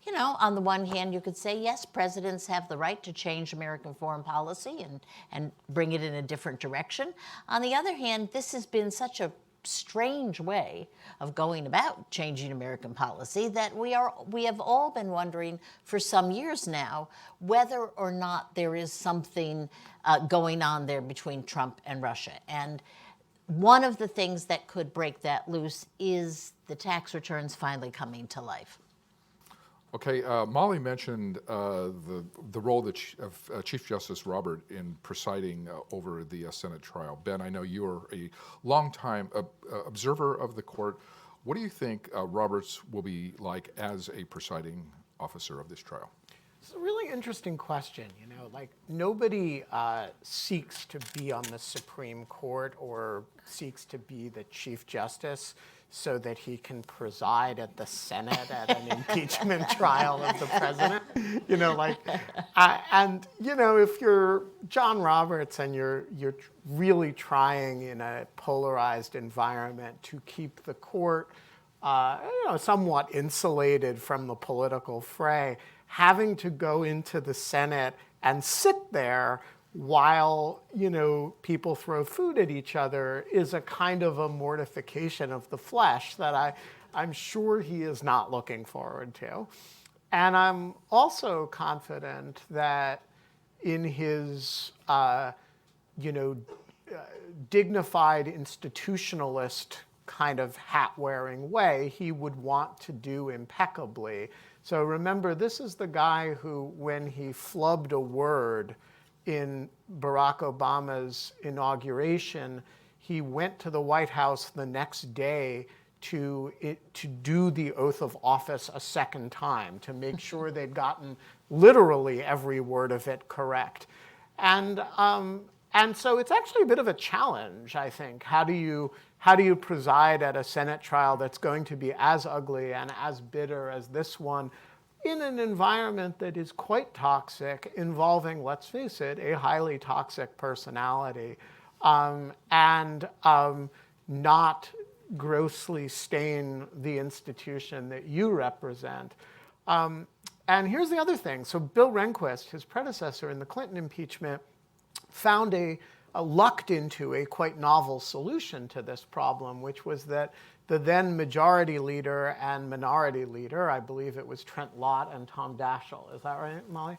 S4: you know, on the one hand, you could say, yes, presidents have the right to change American foreign policy and bring it in a different direction. On the other hand, this has been such a strange way of going about changing American policy that we have all been wondering for some years now whether or not there is something going on there between Trump and Russia. And one of the things that could break that loose is the tax returns finally coming to life.
S1: Okay, Molly mentioned the role that of Chief Justice Robert in presiding over the Senate trial. Ben, I know you're a longtime observer of the court. What do you think Roberts will be like as a presiding officer of this trial?
S5: It's a really interesting question. You know, like nobody seeks to be on the Supreme Court or seeks to be the Chief Justice so that he can preside at the Senate at an impeachment trial of the president. You know, like, and you know, if you're John Roberts and you're really trying in a polarized environment to keep the court, you know, somewhat insulated from the political fray, having to go into the Senate and sit there while, you know, people throw food at each other is a kind of a mortification of the flesh that I'm sure he is not looking forward to. And I'm also confident that in his, you know, dignified institutionalist kind of hat-wearing way, he would want to do impeccably. So remember, this is the guy who, when he flubbed a word in Barack Obama's inauguration, he went to the White House the next day to do the oath of office a second time, to make sure they'd gotten literally every word of it correct. And so it's actually a bit of a challenge, I think. How do you preside at a Senate trial that's going to be as ugly and as bitter as this one in an environment that is quite toxic, involving, let's face it, a highly toxic personality, and not grossly stain the institution that you represent. And here's the other thing. So Bill Rehnquist, his predecessor in the Clinton impeachment, found lucked into a quite novel solution to this problem, which was that the then majority leader and minority leader, I believe it was Trent Lott and Tom Daschle, is that right, Molly?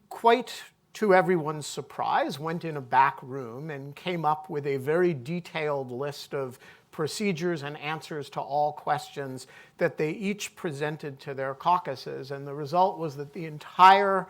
S5: Quite to everyone's surprise, went in a back room and came up with a very detailed list of procedures and answers to all questions that they each presented to their caucuses. And the result was that the entire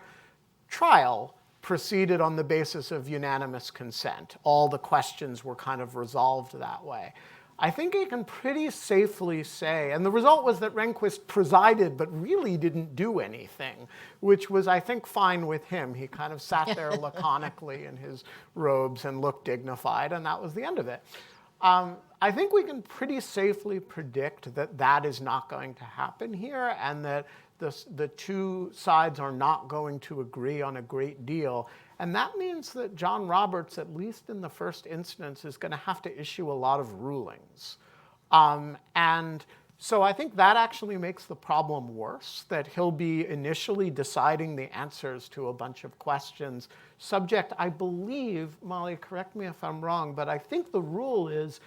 S5: trial proceeded on the basis of unanimous consent. All the questions were kind of resolved that way. I think you can pretty safely say, and the result was that Rehnquist presided but really didn't do anything, which was, I think, fine with him. He kind of sat there laconically in his robes and looked dignified, and that was the end of it. I think we can pretty safely predict that that is not going to happen here, and that the two sides are not going to agree on a great deal. And that means that John Roberts, at least in the first instance, is going to have to issue a lot of rulings. And so I think that actually makes the problem worse, that he'll be initially deciding the answers to a bunch of questions, subject, I believe, Molly, correct me if I'm wrong, but I think the rule is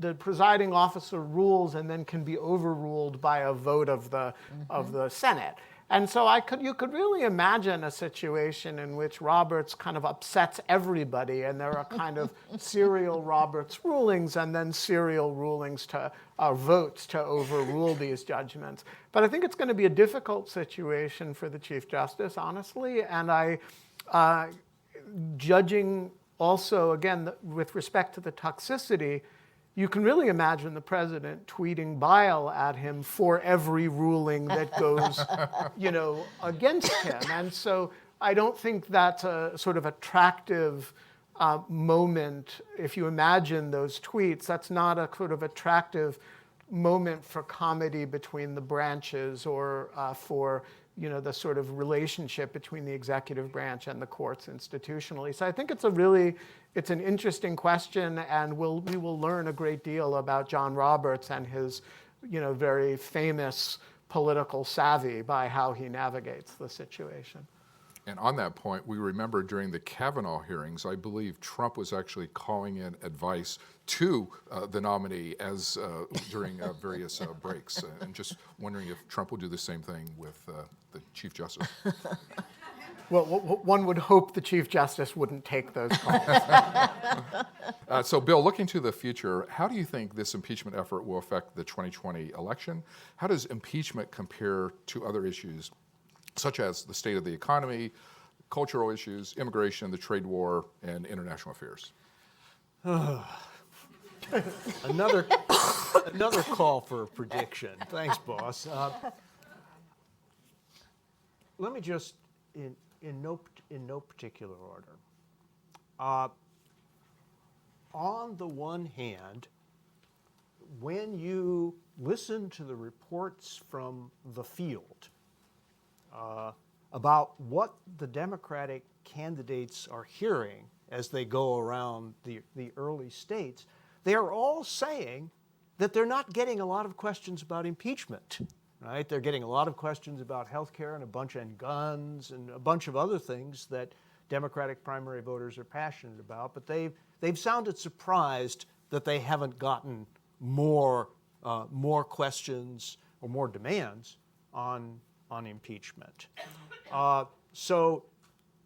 S5: the presiding officer rules and then can be overruled by a vote of the Senate. And so you could really imagine a situation in which Roberts kind of upsets everybody, and there are kind of serial Roberts rulings and then serial rulings to votes to overrule these judgments. But I think it's going to be a difficult situation for the Chief Justice, honestly, and judging also, again, with respect to the toxicity, you can really imagine the president tweeting bile at him for every ruling that goes, against him. And so I don't think that's a sort of attractive moment. If you imagine those tweets, that's not a sort of attractive moment for comedy between the branches or for the sort of relationship between the executive branch and the courts institutionally. So I think it's an interesting question, and we will learn a great deal about John Roberts and his very famous political savvy by how he navigates the situation.
S1: And on that point, we remember during the Kavanaugh hearings, I believe Trump was actually calling in advice to the nominee as during various breaks, and just wondering if Trump will do the same thing with the Chief Justice.
S5: Well, one would hope the Chief Justice wouldn't take those calls.
S1: So, Bill, looking to the future, how do you think this impeachment effort will affect the 2020 election? How does impeachment compare to other issues, such as the state of the economy, cultural issues, immigration, the trade war, and international affairs?
S2: Another call for a prediction. Thanks, boss. Let me just, in no particular order. On the one hand, when you listen to the reports from the field about what the Democratic candidates are hearing as they go around the early states, they are all saying that they're not getting a lot of questions about impeachment, right? They're getting a lot of questions about health care and guns and a bunch of other things that Democratic primary voters are passionate about, but they've sounded surprised that they haven't gotten more questions or more demands on impeachment. So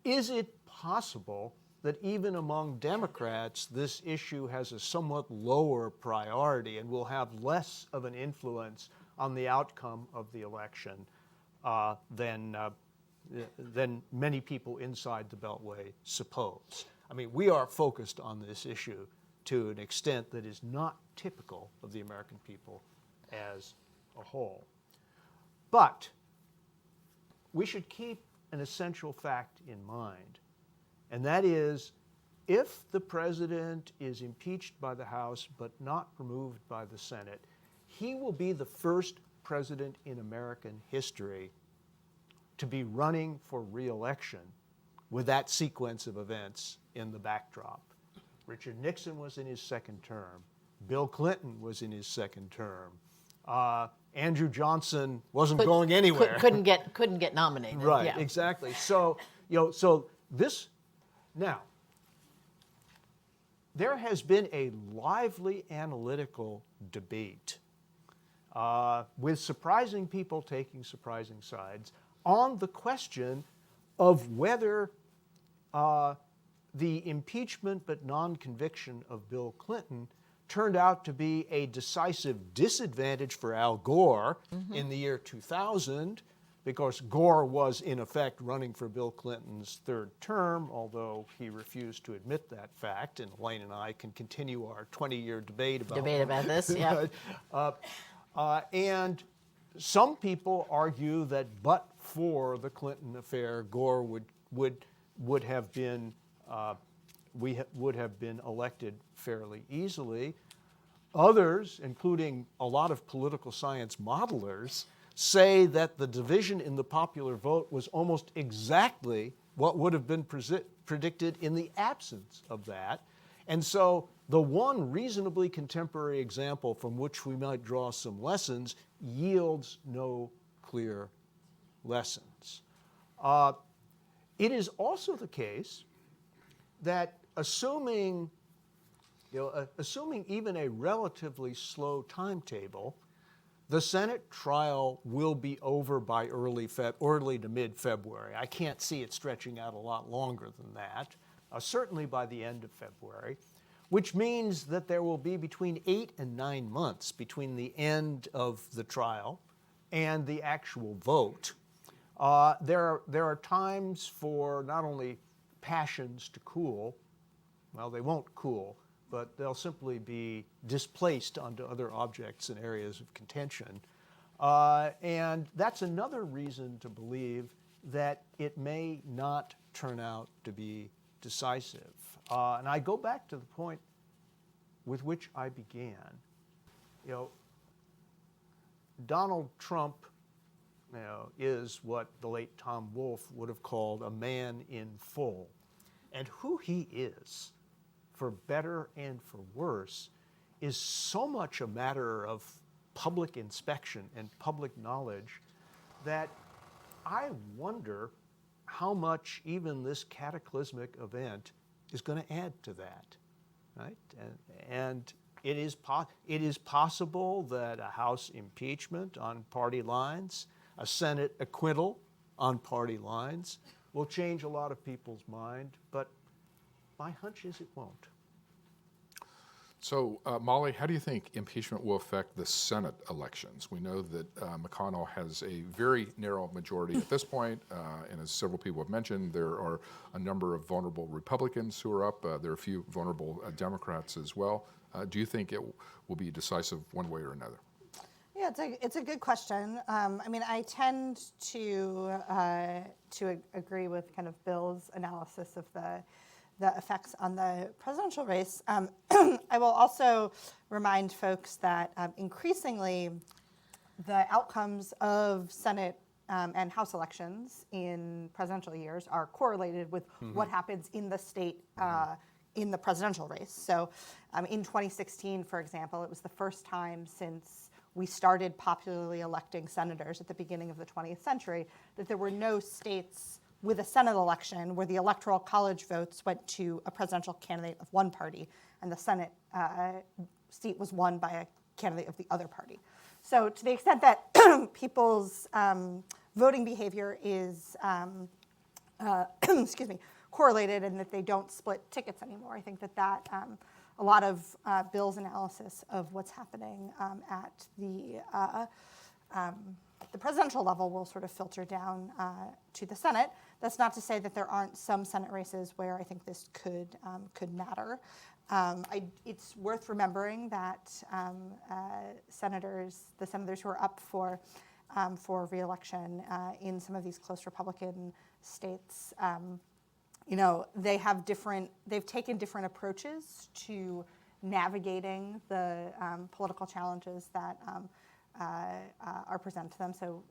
S2: is it possible that even among Democrats, this issue has a somewhat lower priority and will have less of an influence on the outcome of the election than many people inside the Beltway suppose? I mean, we are focused on this issue to an extent that is not typical of the American people as a whole. But we should keep an essential fact in mind, and that is, if the president is impeached by the House but not removed by the Senate, he will be the first president in American history to be running for re-election with that sequence of events in the backdrop. Richard Nixon was in his second term. Bill Clinton was in his second term. Andrew Johnson wasn't going anywhere.
S4: Couldn't get nominated.
S2: Right,
S4: yeah.
S2: exactly. So, now, there has been a lively analytical debate with surprising people taking surprising sides on the question of whether the impeachment but non-conviction of Bill Clinton turned out to be a decisive disadvantage for Al Gore in the year 2000, because Gore was in effect running for Bill Clinton's third term, although he refused to admit that fact, and Elaine and I can continue our 20-year debate about
S4: this, yeah.
S2: And some people argue that but for the Clinton affair, Gore would have been would have been elected fairly easily. Others, including a lot of political science modelers, say that the division in the popular vote was almost exactly what would have been predicted in the absence of that. And so the one reasonably contemporary example from which we might draw some lessons yields no clear lessons. It is also the case that assuming even a relatively slow timetable, the Senate trial will be over by early to mid-February. I can't see it stretching out a lot longer than that, certainly by the end of February, which means that there will be between 8 and 9 months between the end of the trial and the actual vote. There are times for not only passions to cool, well, they won't cool, but they'll simply be displaced onto other objects in areas of contention. And that's another reason to believe that it may not turn out to be decisive. And I go back to the point with which I began. You know, Donald Trump, is what the late Tom Wolfe would have called a man in full. And who he is, for better and for worse, is so much a matter of public inspection and public knowledge that I wonder how much even this cataclysmic event is going to add to that, right? And it is possible that a House impeachment on party lines, a Senate acquittal on party lines, will change a lot of people's mind, but my hunch is it won't.
S1: So, Molly, how do you think impeachment will affect the Senate elections? We know that McConnell has a very narrow majority at this point, and as several people have mentioned, there are a number of vulnerable Republicans who are up. There are a few vulnerable Democrats as well. Do you think it will be decisive one way or another?
S3: Yeah, it's a good question. I mean, I tend to agree with kind of Bill's analysis of the effects on the presidential race. I will also remind folks that increasingly the outcomes of Senate and House elections in presidential years are correlated with what happens in the state in the presidential race. So in 2016, for example, it was the first time since we started popularly electing senators at the beginning of the 20th century that there were no states with a Senate election where the Electoral College votes went to a presidential candidate of one party and the Senate seat was won by a candidate of the other party. So to the extent that people's voting behavior is correlated and that they don't split tickets anymore, I think that a lot of Bill's analysis of what's happening at the presidential level will sort of filter down to the Senate. That's not to say that there aren't some Senate races where I think this could matter. It's worth remembering that the senators who are up for re-election in some of these close Republican states, they've taken different approaches to navigating the political challenges that are presented to them. So,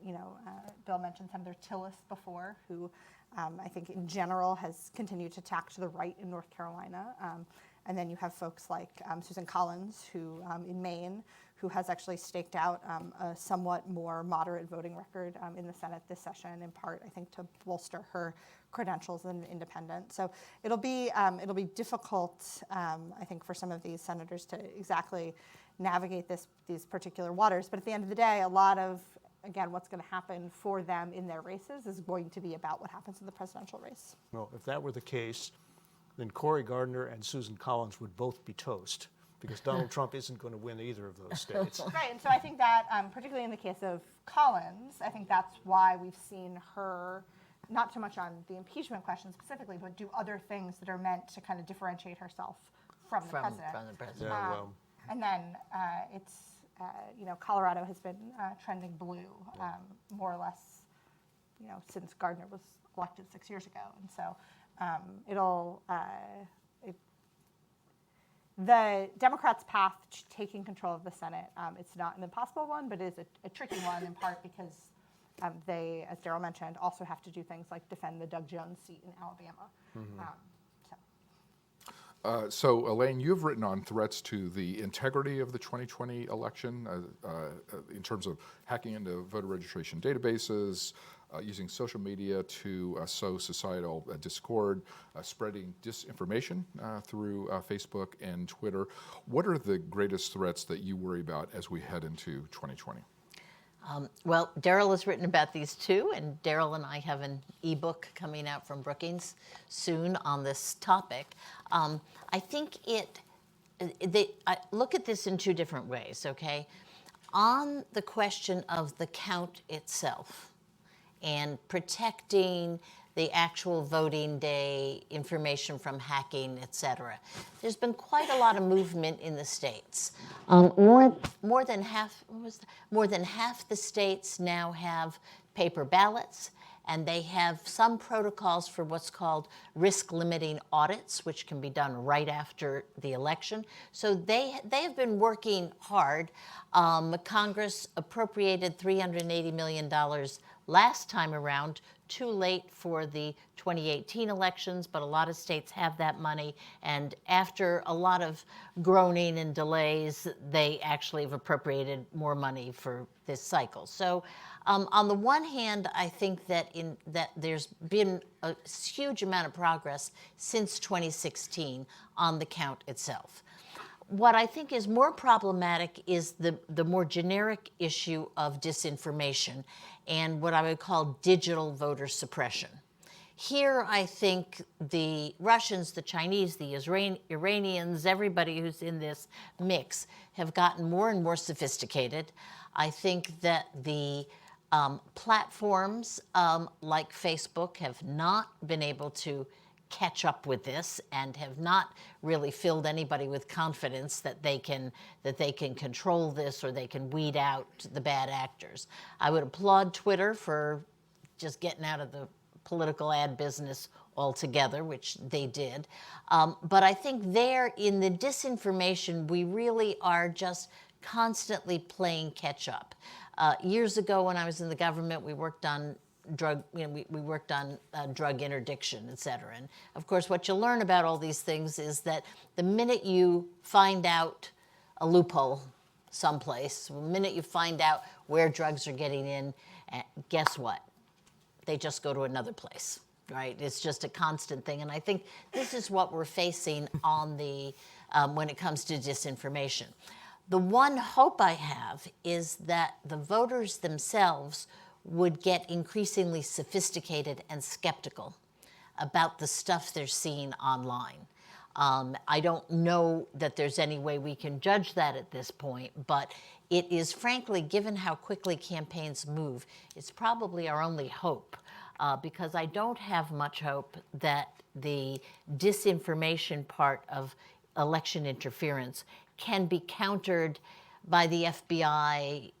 S3: Bill mentioned Senator Tillis before, who I think in general has continued to tack to the right in North Carolina. And then you have folks like Susan Collins, who in Maine, who has actually staked out a somewhat more moderate voting record in the Senate this session, in part, I think, to bolster her credentials as an independent. So it'll be difficult, I think, for some of these senators to exactly navigate these particular waters. But at the end of the day, a lot of, again, what's going to happen for them in their races is going to be about what happens in the presidential race.
S2: Well, if that were the case, then Cory Gardner and Susan Collins would both be toast, because Donald Trump isn't going to win either of those states.
S3: Right, and so I think that, particularly in the case of Collins, I think that's why we've seen her, not so much on the impeachment question specifically, but do other things that are meant to kind of differentiate herself from the president.
S4: From the president.
S2: Yeah, well,
S3: And then Colorado has been trending blue, more or less, since Gardner was elected 6 years ago. And so the Democrats' path to taking control of the Senate, it's not an impossible one, but it is a tricky one, in part because they, as Darrell mentioned, also have to do things like defend the Doug Jones seat in Alabama.
S1: So, Elaine, you've written on threats to the integrity of the 2020 election in terms of hacking into voter registration databases, using social media to sow societal discord, spreading disinformation through Facebook and Twitter. What are the greatest threats that you worry about as we head into 2020?
S4: Well, Darrell has written about these too, and Darrell and I have an ebook coming out from Brookings soon on this topic. I think I look at this in two different ways, okay? On the question of the count itself and protecting the actual voting day information from hacking, et cetera. There's been quite a lot of movement in the states. More than half the states now have paper ballots, and they have some protocols for what's called risk-limiting audits, which can be done right after the election. So they have been working hard. Congress appropriated $380 million last time around, too late for the 2018 elections, but a lot of states have that money. And after a lot of groaning and delays, they actually have appropriated more money for this cycle. So on the one hand, I think that there's been a huge amount of progress since 2016 on the count itself. What I think is more problematic is the more generic issue of disinformation and what I would call digital voter suppression. Here, I think the Russians, the Chinese, the Iranians, everybody who's in this mix have gotten more and more sophisticated. I think that the platforms like Facebook have not been able to catch up with this and have not really filled anybody with confidence that they can control this or they can weed out the bad actors. I would applaud Twitter for just getting out of the political ad business altogether, which they did. But I think there in the disinformation, we really are just constantly playing catch up. Years ago when I was in the government, we worked on drug interdiction, et cetera. And of course, what you learn about all these things is that the minute you find out a loophole someplace, the minute you find out where drugs are getting in, guess what? They just go to another place, right? It's just a constant thing. And I think this is what we're facing on the when it comes to disinformation. The one hope I have is that the voters themselves would get increasingly sophisticated and skeptical about the stuff they're seeing online. I don't know that there's any way we can judge that at this point, but it is frankly, given how quickly campaigns move, it's probably our only hope, because I don't have much hope that the disinformation part of election interference can be countered by the FBI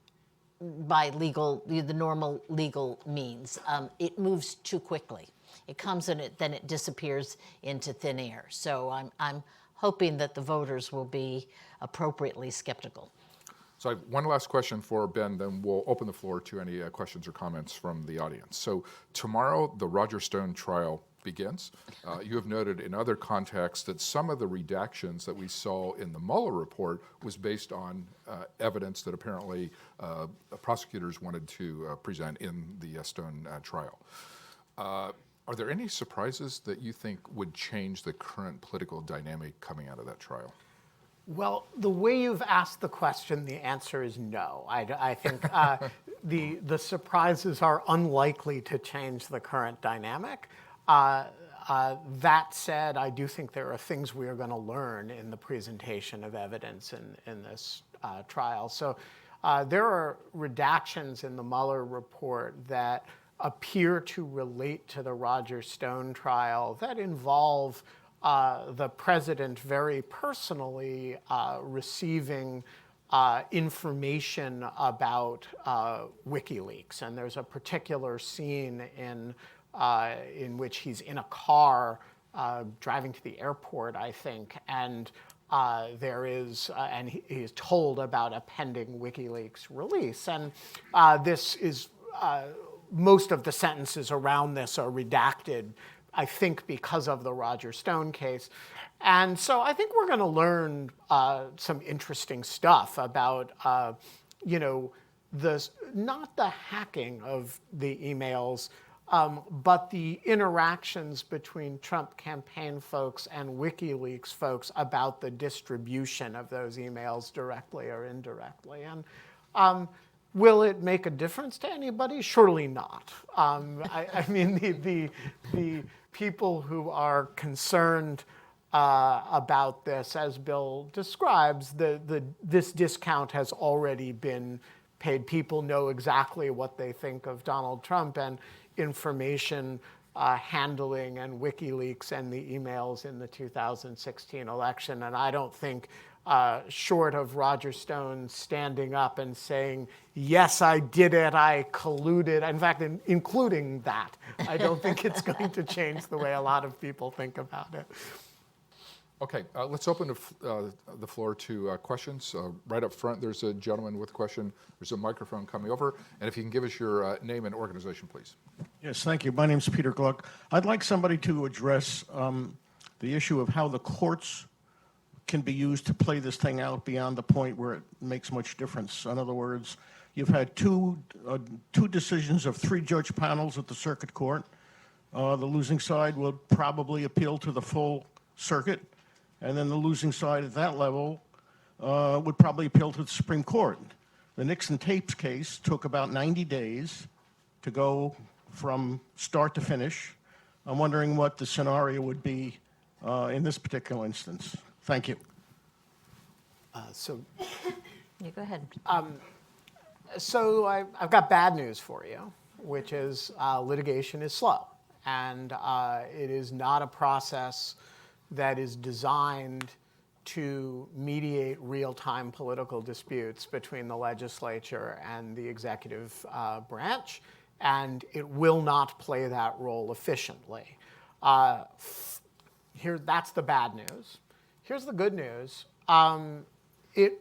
S4: by the normal legal means. It moves too quickly. It comes and then it disappears into thin air. So I'm hoping that the voters will be appropriately skeptical.
S1: So I have one last question for Ben, then we'll open the floor to any questions or comments from the audience. So tomorrow, the Roger Stone trial begins. You have noted in other contexts that some of the redactions that we saw in the Mueller report was based on evidence that apparently prosecutors wanted to present in the Stone trial. Are there any surprises that you think would change the current political dynamic coming out of that trial?
S5: Well, the way you've asked the question, the answer is no. I think the surprises are unlikely to change the current dynamic. That said, I do think there are things we are going to learn in the presentation of evidence in this trial. So there are redactions in the Mueller report that appear to relate to the Roger Stone trial that involve the president very personally receiving information about WikiLeaks. And there's a particular scene in which he's in a car driving to the airport, I think, and and he is told about a pending WikiLeaks release. And this is, most of the sentences around this are redacted, I think, because of the Roger Stone case. And so I think we're going to learn some interesting stuff about, not the hacking of the emails, but the interactions between Trump campaign folks and WikiLeaks folks about the distribution of those emails directly or indirectly. And will it make a difference to anybody? Surely not. I mean, the people who are concerned about this, as Bill describes, this discount has already been paid. People know exactly what they think of Donald Trump, and information handling and WikiLeaks and the emails in the 2016 election. And I don't think, short of Roger Stone standing up and saying, yes, I did it, I colluded, in fact, including that, I don't think it's going to change the way a lot of people think about it.
S1: Okay, let's open the floor to questions. Right up front, there's a gentleman with a question. There's a microphone coming over. And if you can give us your name and organization, please.
S6: Yes, thank you. My name's Peter Gluck. I'd like somebody to address the issue of how the courts can be used to play this thing out beyond the point where it makes much difference. In other words, you've had two decisions of 3-judge panels at the circuit court. The losing side will probably appeal to the full circuit, and then the losing side at that level would probably appeal to the Supreme Court. The Nixon tapes case took about 90 days to go from start to finish. I'm wondering what the scenario would be in this particular instance. Thank you.
S4: You go ahead.
S5: So I've got bad news for you, which is litigation is slow. And it is not a process that is designed to mediate real-time political disputes between the legislature and the executive branch, and it will not play that role efficiently. That's the bad news. Here's the good news. It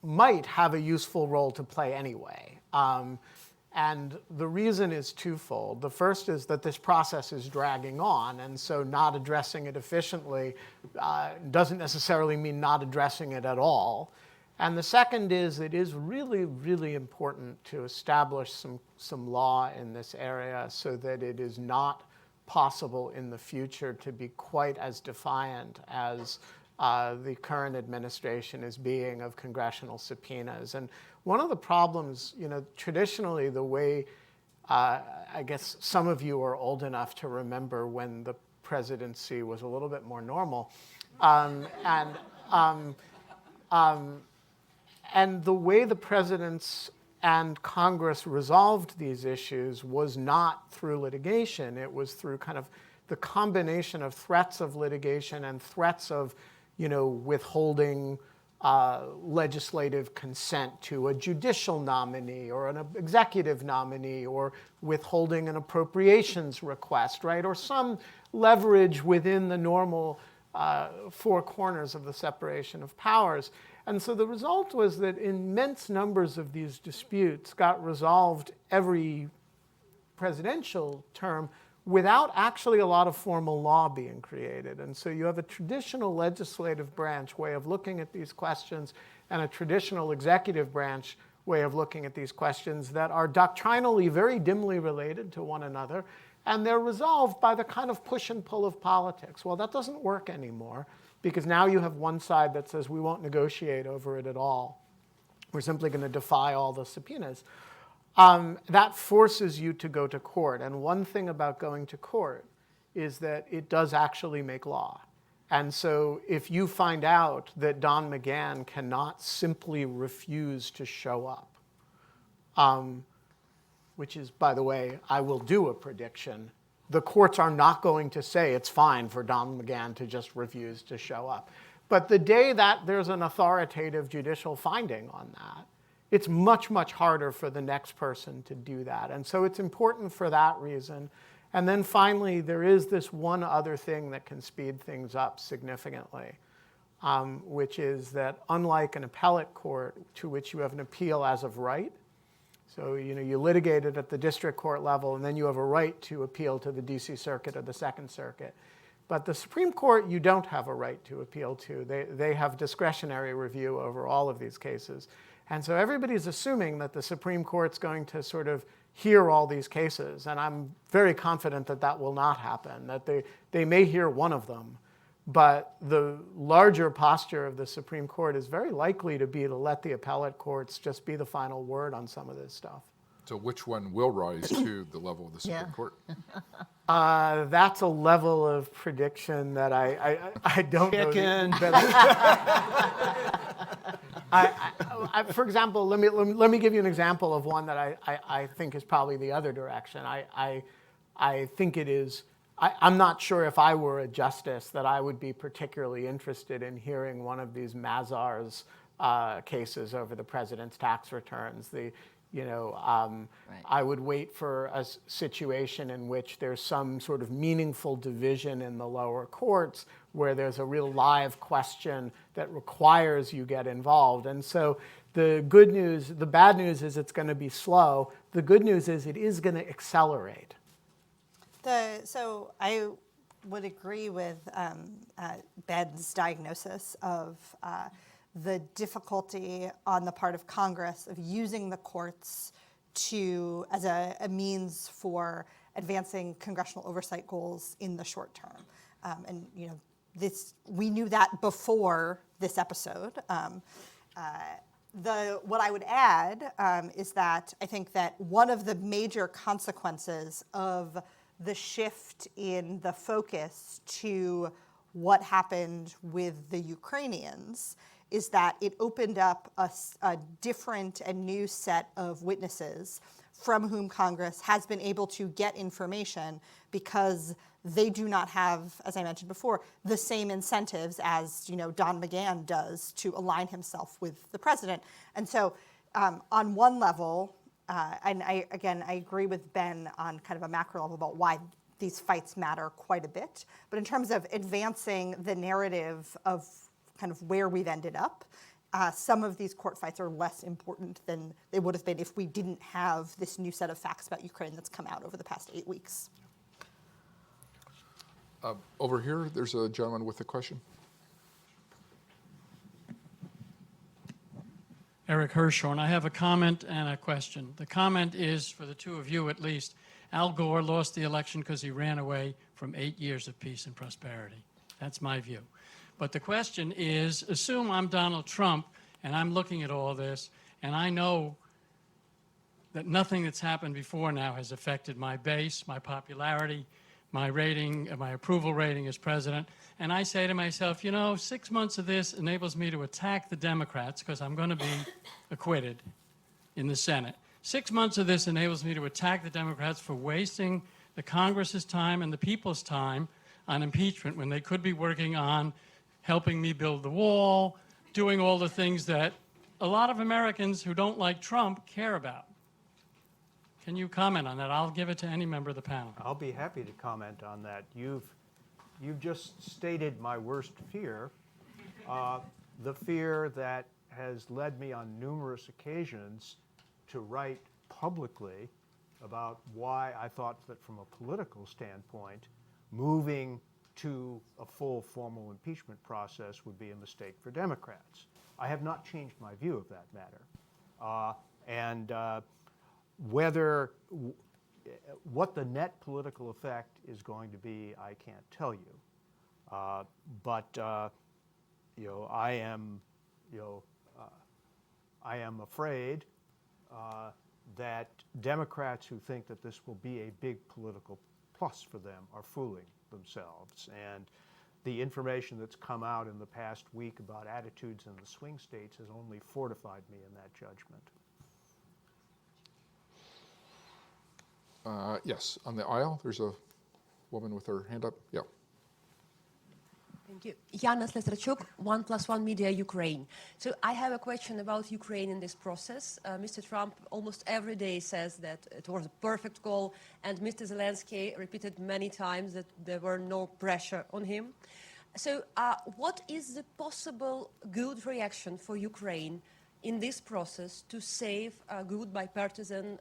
S5: might have a useful role to play anyway. And the reason is twofold. The first is that this process is dragging on, and so not addressing it efficiently doesn't necessarily mean not addressing it at all. And the second is it is really, really important to establish some law in this area so that it is not possible in the future to be quite as defiant as the current administration is being of congressional subpoenas. And one of the problems, traditionally the way, I guess some of you are old enough to remember when the presidency was a little bit more normal. And the way the presidents and Congress resolved these issues was not through litigation. It was through kind of the combination of threats of litigation and threats of withholding legislative consent to a judicial nominee or an executive nominee, or withholding an appropriations request, right? Or some leverage within the normal four corners of the separation of powers. And so the result was that immense numbers of these disputes got resolved every presidential term without actually a lot of formal law being created. And so you have a traditional legislative branch way of looking at these questions and a traditional executive branch way of looking at these questions that are doctrinally very dimly related to one another, and they're resolved by the kind of push and pull of politics. Well, that doesn't work anymore, because now you have one side that says we won't negotiate over it at all. We're simply going to defy all the subpoenas. That forces you to go to court. And one thing about going to court is that it does actually make law. And so if you find out that Don McGahn cannot simply refuse to show up, which is, by the way, I will do a prediction, the courts are not going to say it's fine for Don McGahn to just refuse to show up. But the day that there's an authoritative judicial finding on that, it's much, much harder for the next person to do that. And so it's important for that reason. And then finally, there is this one other thing that can speed things up significantly, which is that unlike an appellate court to which you have an appeal as of right, so you litigate it at the district court level, and then you have a right to appeal to the DC Circuit or the Second Circuit. But the Supreme Court, you don't have a right to appeal to. They have discretionary review over all of these cases. And so everybody's assuming that the Supreme Court's going to sort of hear all these cases. And I'm very confident that that will not happen, that they may hear one of them. But the larger posture of the Supreme Court is very likely to be to let the appellate courts just be the final word on some of this stuff.
S1: So which one will rise to the level of the Supreme Court?
S5: That's a level of prediction that I don't know. For example, let me give you an example of one that I think is probably the other direction. I think it is, I'm not sure if I were a justice that I would be particularly interested in hearing one of these Mazars cases over the president's tax returns. I would wait for a situation in which there's some sort of meaningful division in the lower courts where there's a real live question that requires you get involved. And so the bad news is it's going to be slow. The good news is it is going to accelerate.
S3: So I would agree with Ben's diagnosis of the difficulty on the part of Congress of using the courts as a means for advancing congressional oversight goals in the short term. And we knew that before this episode. What I would add is that I think that one of the major consequences of the shift in the focus to what happened with the Ukrainians is that it opened up a different and new set of witnesses from whom Congress has been able to get information because they do not have, as I mentioned before, the same incentives as Don McGahn does to align himself with the president. And so on one level, and I agree with Ben on kind of a macro level about why these fights matter quite a bit. But in terms of advancing the narrative of kind of where we've ended up, some of these court fights are less important than they would have been if we didn't have this new set of facts about Ukraine that's come out over the past 8 weeks.
S1: Over here, there's a gentleman with a question.
S7: Eric Hirschhorn. I have a comment and a question. The comment is, for the two of you at least, Al Gore lost the election because he ran away from 8 years of peace and prosperity. That's my view. But the question is, assume I'm Donald Trump and I'm looking at all this and I know that nothing that's happened before now has affected my base, my popularity, my rating, my approval rating as president. And I say to myself, 6 months of this enables me to attack the Democrats because I'm going to be acquitted in the Senate. 6 months of this enables me to attack the Democrats for wasting the Congress's time and the people's time on impeachment when they could be working on helping me build the wall, doing all the things that a lot of Americans who don't like Trump care about. Can you comment on that? I'll give it to any member of the panel.
S2: I'll be happy to comment on that. You've just stated my worst fear, the fear that has led me on numerous occasions to write publicly about why I thought that from a political standpoint, moving to a full formal impeachment process would be a mistake for Democrats. I have not changed my view of that matter. What the net political effect is going to be, I can't tell you. I am afraid that Democrats who think that this will be a big political plus for them are fooling themselves. And the information that's come out in the past week about attitudes in the swing states has only fortified me in that judgment.
S1: Yes, on the aisle, there's a woman with her hand up. Yeah.
S8: Thank you. Yana Slesarchuk, 1+1 Media Ukraine. So I have a question about Ukraine in this process. Mr. Trump almost every day says that it was a perfect goal, and Mr. Zelensky repeated many times that there were no pressure on him. So what is the possible good reaction for Ukraine in this process to save good bipartisan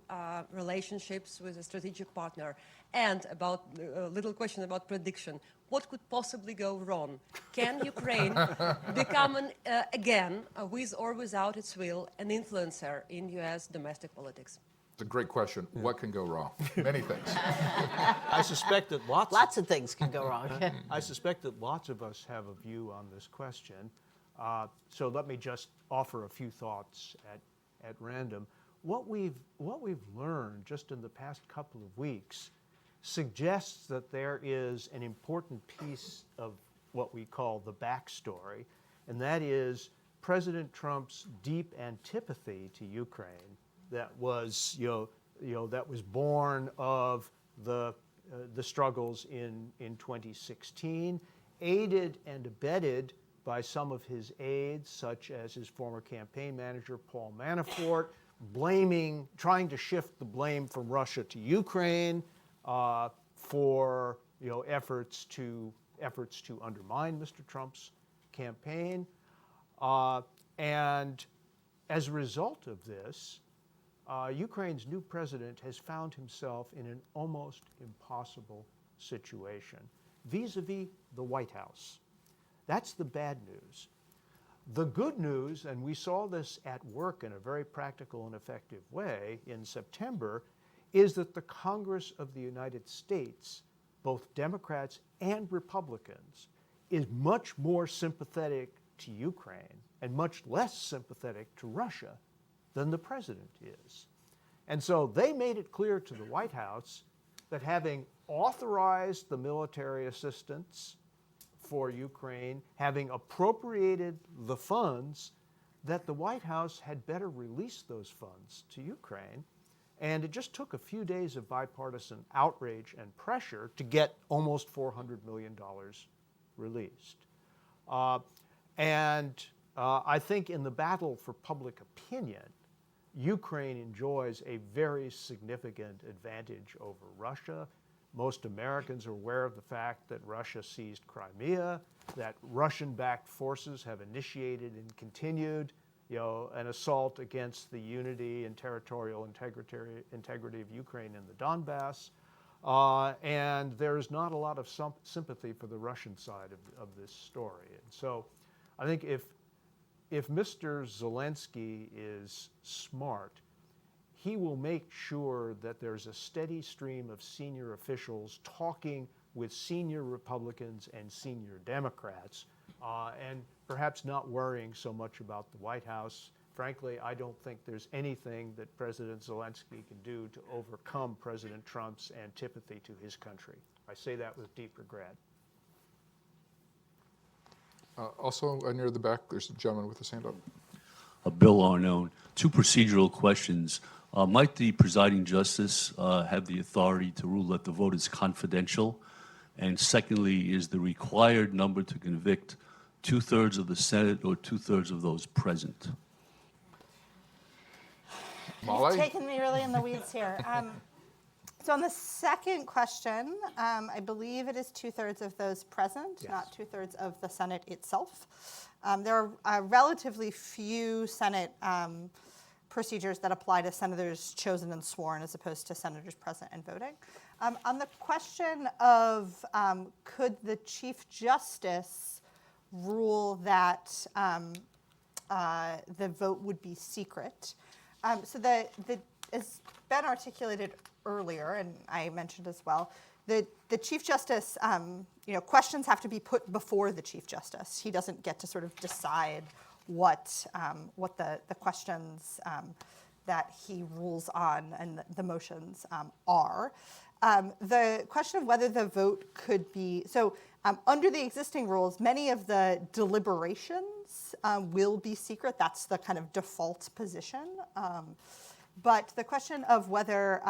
S8: relationships with a strategic partner? And about a little question about prediction. What could possibly go wrong? Can Ukraine become, again, with or without its will, an influencer in U.S. domestic politics?
S1: It's a great question. What can go wrong? Many things.
S2: I suspect that
S4: Lots of things can go wrong.
S2: I suspect that lots of us have a view on this question. So let me just offer a few thoughts at random. What we've learned just in the past couple of weeks suggests that there is an important piece of what we call the backstory, and that is President Trump's deep antipathy to Ukraine that was, that was born of the the struggles in 2016, aided and abetted by some of his aides, such as his former campaign manager, Paul Manafort, trying to shift the blame from Russia to Ukraine for efforts to undermine Mr. Trump's campaign. And as a result of this, Ukraine's new president has found himself in an almost impossible situation vis-a-vis the White House. That's the bad news. The good news, and we saw this at work in a very practical and effective way in September, is that the Congress of the United States, both Democrats and Republicans, is much more sympathetic to Ukraine and much less sympathetic to Russia than the president is. And so they made it clear to the White House that having authorized the military assistance for Ukraine, having appropriated the funds, that the White House had better release those funds to Ukraine. And it just took a few days of bipartisan outrage and pressure to get almost $400 million released. I think in the battle for public opinion, Ukraine enjoys a very significant advantage over Russia. Most Americans are aware of the fact that Russia seized Crimea, that Russian-backed forces have initiated and continued an assault against the unity and territorial integrity of Ukraine in the Donbass. And there's not a lot of sympathy for the Russian side of this story. And so I think if Mr. Zelensky is smart, he will make sure that there's a steady stream of senior officials talking with senior Republicans and senior Democrats, and perhaps not worrying so much about the White House. Frankly, I don't think there's anything that President Zelensky can do to overcome President Trump's antipathy to his country. I say that with deep regret.
S1: Also, near the back, there's a gentleman with his hand up.
S9: Bill Arnone. Two procedural questions. Might the presiding justice have the authority to rule that the vote is confidential? And secondly, is the required number to convict 2/3 of the Senate or 2/3 of those present?
S1: Molly?
S3: You've taken me really in the weeds here. So on the second question, I believe it is 2/3 of those present,
S2: Yes.
S3: not 2/3 of the Senate itself. There are relatively few Senate procedures that apply to senators chosen and sworn as opposed to senators present and voting. On the question of could the Chief Justice rule that the vote would be secret, so as Ben articulated earlier, and I mentioned as well, the Chief Justice, questions have to be put before the Chief Justice. He doesn't get to sort of decide what the questions that he rules on and the motions are. The question of whether the vote could be, under the existing rules, many of the deliberations will be secret. That's the kind of default position. But the question of whether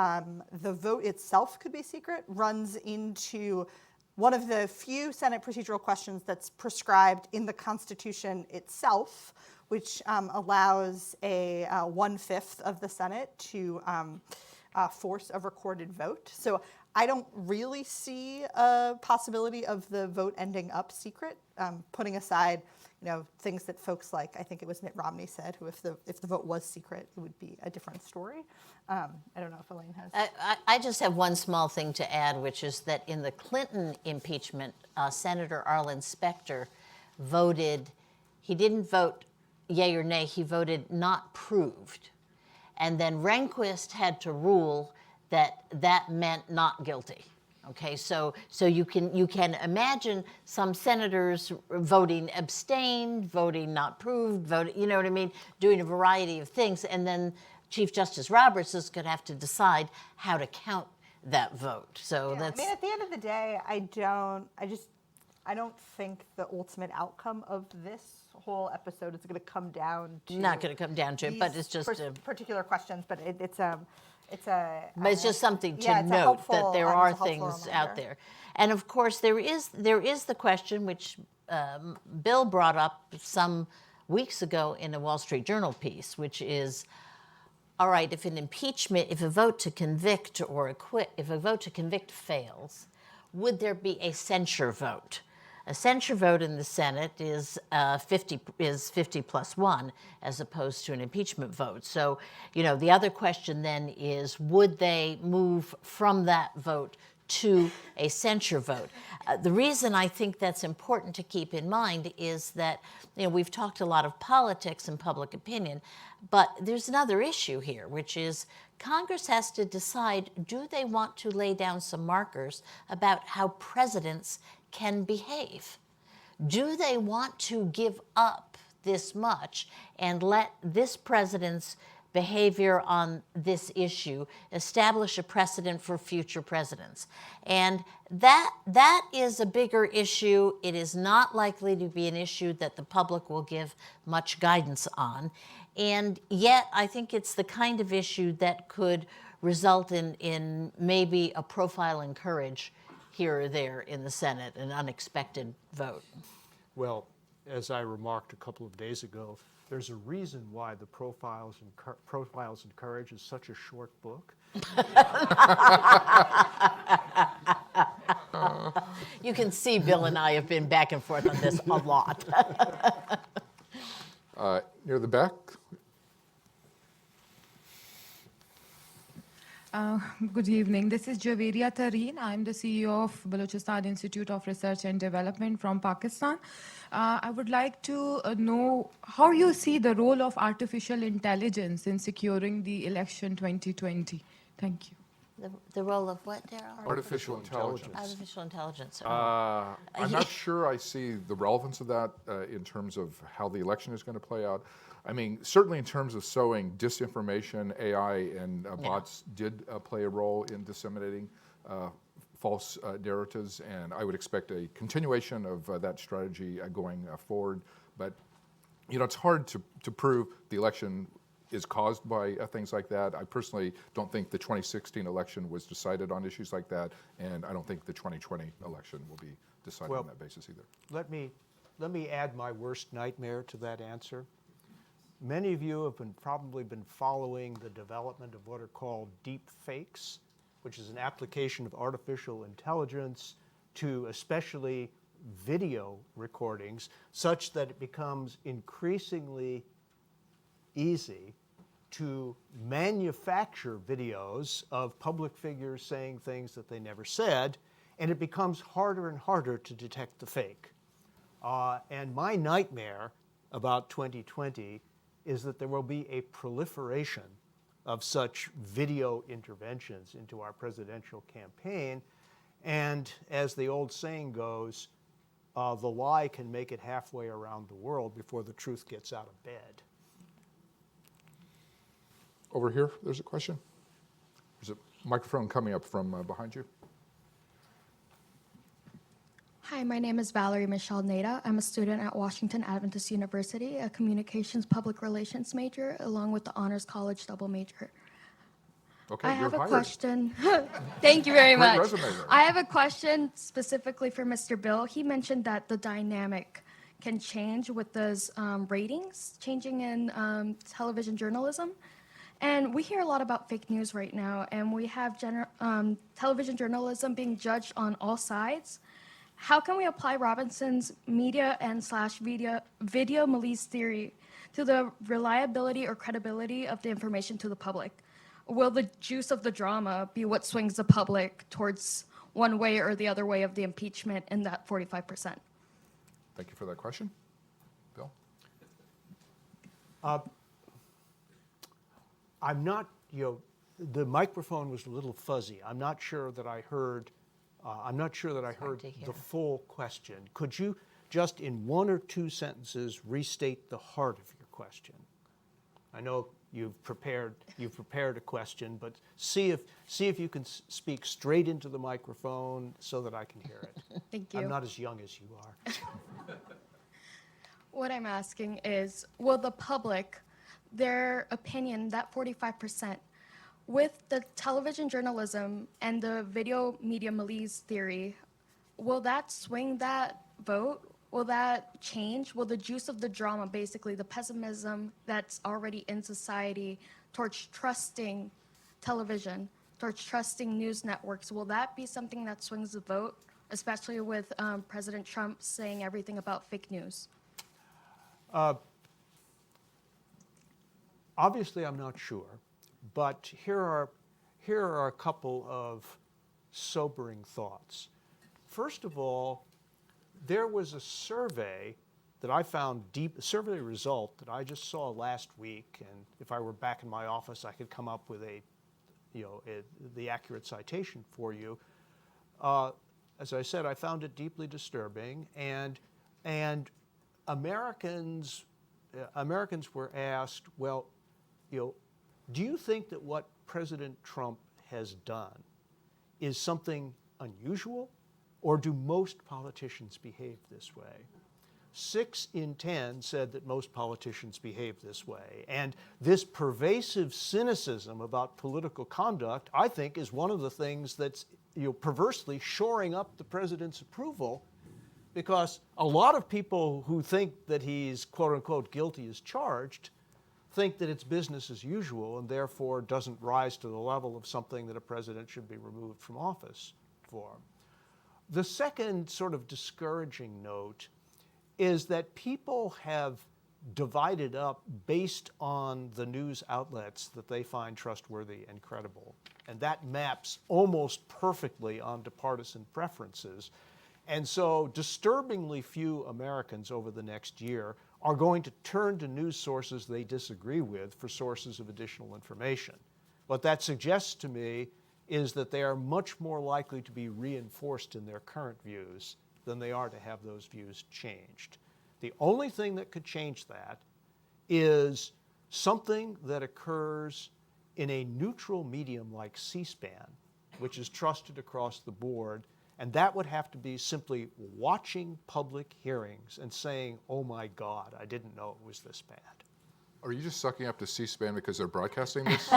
S3: the vote itself could be secret runs into one of the few Senate procedural questions that's prescribed in the Constitution itself, which allows a 1/5 of the Senate to force a recorded vote. So I don't really see a possibility of the vote ending up secret, putting aside things that folks like, I think it was Mitt Romney said, who if the vote was secret, it would be a different story. I don't know if Elaine has.
S4: I just have one small thing to add, which is that in the Clinton impeachment, Senator Arlen Specter voted, he didn't vote yay or nay, he voted not proved. And then Rehnquist had to rule that meant not guilty. Okay, so you can imagine some senators voting abstained, voting not proved, voting, you know what I mean, doing a variety of things, and then Chief Justice Roberts is going to have to decide how to count that vote. So that's.
S3: I mean, at the end of the day, I don't think the ultimate outcome of this whole episode is going to come down to.
S4: Not going to come down to it, but it's just
S3: particular questions. But It's a.
S4: But it's just something to
S3: yeah, it's a
S4: note
S3: helpful-
S4: that there
S3: it's a
S4: are
S3: helpful
S4: things
S3: reminder.
S4: out there. And of course, there is the question which Bill brought up some weeks ago in a Wall Street Journal piece, which is, all right, if an impeachment, if a vote to convict or acquit, if a vote to convict fails, would there be a censure vote? A censure vote in the Senate is 50 plus 1, as opposed to an impeachment vote. So, the other question then is, would they move from that vote to a censure vote? The reason I think that's important to keep in mind is that, we've talked a lot of politics and public opinion, but there's another issue here, which is Congress has to decide, do they want to lay down some markers about how presidents can behave? Do they want to give up this much and let this president's behavior on this issue establish a precedent for future presidents? And that is a bigger issue. It is not likely to be an issue that the public will give much guidance on. And yet, I think it's the kind of issue that could result in maybe a profile in courage here or there in the Senate, an unexpected vote.
S2: Well, as I remarked a couple of days ago, there's a reason why the Profiles in Courage is such a short book.
S4: You can see Bill and I have been back and forth on this a lot.
S1: Near the back.
S10: Good evening. This is Javeria Tareen. I'm the CEO of Balochistan Institute of Research and Development from Pakistan. I would like to know how you see the role of artificial intelligence in securing the election 2020. Thank you.
S4: The role of what, Darryl?
S1: Artificial intelligence.
S4: Artificial intelligence.
S1: I'm not sure I see the relevance of that in terms of how the election is going to play out. I mean, certainly in terms of sowing disinformation, AI and bots did play a role in disseminating false narratives, and I would expect a continuation of that strategy going forward. But, it's hard to prove the election is caused by things like that. I personally don't think the 2016 election was decided on issues like that, and I don't think the 2020 election will be decided on that basis either.
S2: Let me add my worst nightmare to that answer. Many of you have probably been following the development of what are called deep fakes, which is an application of artificial intelligence to especially video recordings, such that it becomes increasingly easy to manufacture videos of public figures saying things that they never said, and it becomes harder and harder to detect the fake. And my nightmare about 2020 is that there will be a proliferation of such video interventions into our presidential campaign. And as the old saying goes, the lie can make it halfway around the world before the truth gets out of bed.
S1: Over here, there's a question. There's a microphone coming up from behind you.
S11: Hi, my name is Valerie Michelle Nada. I'm a student at Washington Adventist University, a communications public relations major, along with the honors college double major.
S1: Okay,
S11: I
S1: you're
S11: have a
S1: hired.
S11: question. Thank you very
S1: Great
S11: much.
S1: resume there.
S11: I have a question specifically for Mr. Bill. He mentioned that the dynamic can change with those ratings changing in television journalism. And we hear a lot about fake news right now, and we have television journalism being judged on all sides. How can we apply Robinson's media and video malaise theory to the reliability or credibility of the information to the public? Will the juice of the drama be what swings the public towards one way or the other way of the impeachment in that 45%?
S1: Thank you for that question. Bill?
S2: I'm not, the microphone was a little fuzzy. I'm not sure that I heard the full question. Could you just in one or two sentences restate the heart of your question? I know you've prepared a question, but see if you can speak straight into the microphone so that I can hear it.
S11: Thank you.
S2: I'm not as young as you are.
S11: What I'm asking is, will the public, their opinion, that 45%, with the television journalism and the video media malaise theory, will that swing that vote? Will that change? Will the juice of the drama, basically the pessimism that's already in society towards trusting television, towards trusting news networks, will that be something that swings the vote, especially with President Trump saying everything about fake news?
S2: Obviously, I'm not sure, but here are a couple of sobering thoughts. First of all, there was a survey that I found a survey result that I just saw last week, and if I were back in my office, I could come up with the accurate citation for you. As I said, I found it deeply disturbing, and Americans were asked, well, do you think that what President Trump has done is something unusual, or do most politicians behave this way? 6 in 10 said that most politicians behave this way. And this pervasive cynicism about political conduct, I think, is one of the things that's perversely shoring up the president's approval, because a lot of people who think that he's quote unquote guilty as charged think that it's business as usual and therefore doesn't rise to the level of something that a president should be removed from office for. The second sort of discouraging note is that people have divided up based on the news outlets that they find trustworthy and credible. And that maps almost perfectly onto partisan preferences. And so disturbingly few Americans over the next year are going to turn to news sources they disagree with for sources of additional information. What that suggests to me is that they are much more likely to be reinforced in their current views than they are to have those views changed. The only thing that could change that is something that occurs in a neutral medium like C-SPAN, which is trusted across the board, and that would have to be simply watching public hearings and saying, oh my God, I didn't know it was this bad.
S1: Are you just sucking up to C-SPAN because they're broadcasting this?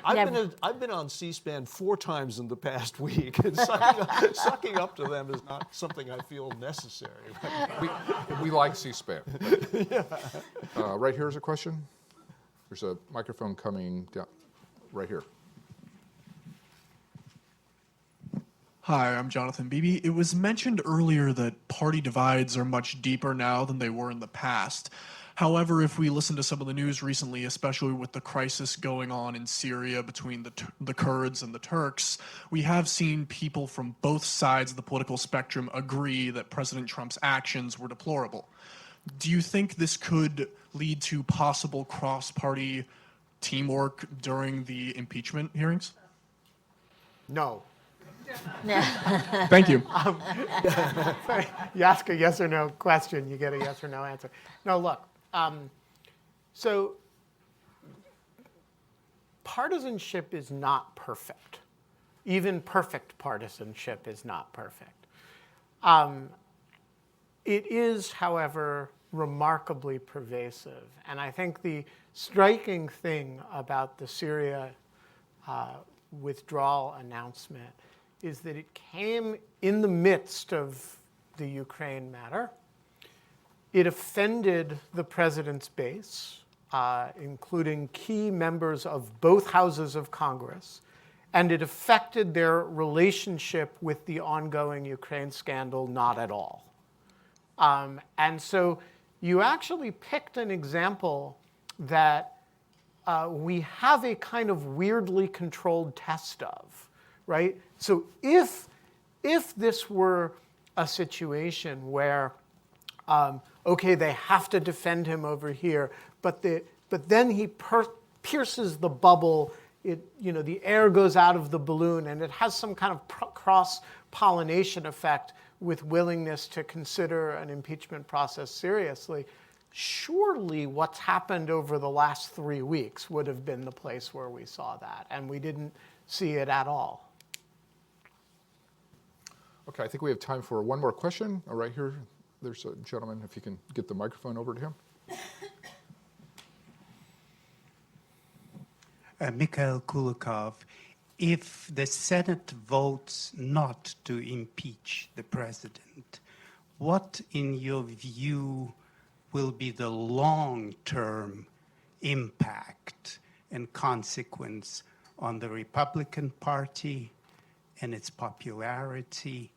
S2: I've been on C-SPAN 4 times in the past week, and sucking up to them is not something I feel necessary.
S1: We like C-SPAN. Right here is a question. There's a microphone coming down right here.
S12: Hi, I'm Jonathan Beebe. It was mentioned earlier that party divides are much deeper now than they were in the past. However, if we listen to some of the news recently, especially with the crisis going on in Syria between the Kurds and the Turks, we have seen people from both sides of the political spectrum agree that President Trump's actions were deplorable. Do you think this could lead to possible cross-party teamwork during the impeachment hearings?
S5: No.
S12: Thank you.
S5: Sorry, you ask a yes or no question, you get a yes or no answer. No, look, so partisanship is not perfect. Even perfect partisanship is not perfect. It is, however, remarkably pervasive. And I think the striking thing about the Syria withdrawal announcement is that it came in the midst of the Ukraine matter. It offended the president's base, including key members of both houses of Congress, and it affected their relationship with the ongoing Ukraine scandal not at all. And so you actually picked an example that we have a kind of weirdly controlled test of, right? So if this were a situation where, okay, they have to defend him over here, but then he pierces the bubble, the air goes out of the balloon, and it has some kind of cross-pollination effect with willingness to consider an impeachment process seriously, surely what's happened over the last 3 weeks would have been the place where we saw that, and we didn't see it at all.
S1: Okay, I think we have time for one more question. Right here, there's a gentleman, if you can get the microphone over to him.
S13: Mikhail Kulikov, if the Senate votes not to impeach the president, what, in your view, will be the long-term impact and consequence on the Republican Party and its popularity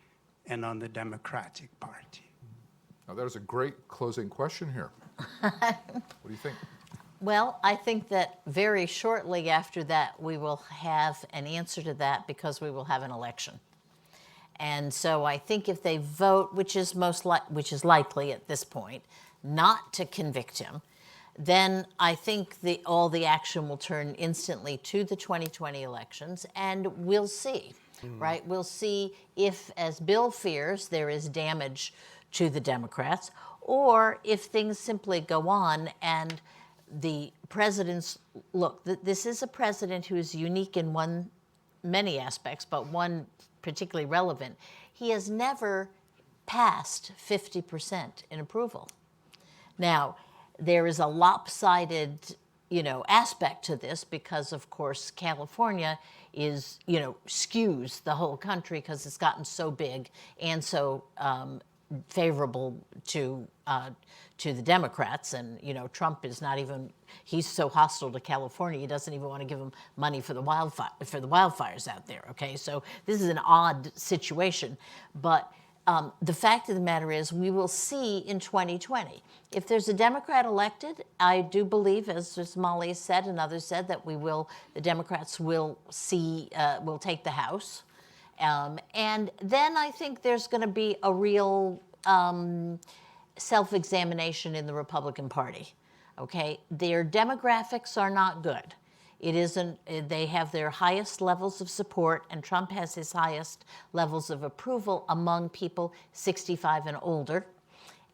S13: and on the Democratic Party?
S1: Now, there's a great closing question here. What do you think?
S4: Well, I think that very shortly after that, we will have an answer to that because we will have an election. And so I think if they vote, which is likely at this point, not to convict him, then I think all the action will turn instantly to the 2020 elections, and we'll see, right? We'll see if, as Bill fears, there is damage to the Democrats, or if things simply go on and the president's, look, this is a president who is unique in many aspects, but one particularly relevant. He has never passed 50% in approval. Now, there is a lopsided, aspect to this because, of course, California is, skews the whole country because it's gotten so big and so favorable to the Democrats, and Trump is not even, he's so hostile to California he doesn't even want to give them money for the wildfires out there. Okay, so this is an odd situation, but the fact of the matter is we will see in 2020 if there's a Democrat elected. I do believe, as Molly said and others said, that the Democrats will take the House. And then I think there's going to be a real self-examination in the Republican Party. Okay, their demographics are not good. It isn't. They have their highest levels of support, and Trump has his highest levels of approval among people 65 and older,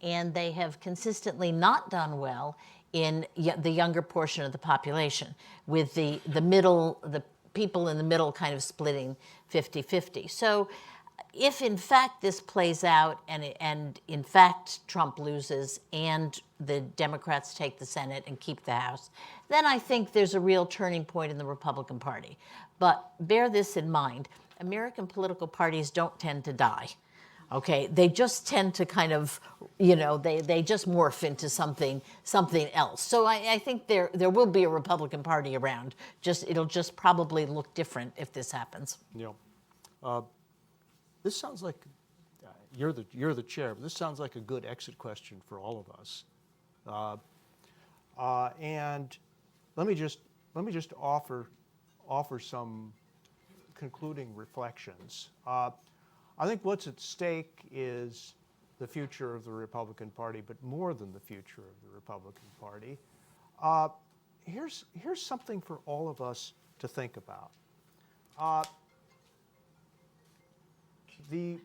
S4: and they have consistently not done well in the younger portion of the population, with the people in the middle kind of splitting 50-50. So if in fact this plays out and in fact Trump loses and the Democrats take the Senate and keep the House, then I think there's a real turning point in the Republican Party. But bear this in mind, American political parties don't tend to die. Okay, they just tend to kind of, they just morph into something else. So I think there will be a Republican Party around. It'll just probably look different if this happens.
S2: Yeah. This sounds like you're the chair, but this sounds like a good exit question for all of us. And let me just offer some concluding reflections. I think what's at stake is the future of the Republican Party, but more than the future of the Republican Party. Here's something for all of us to think about. The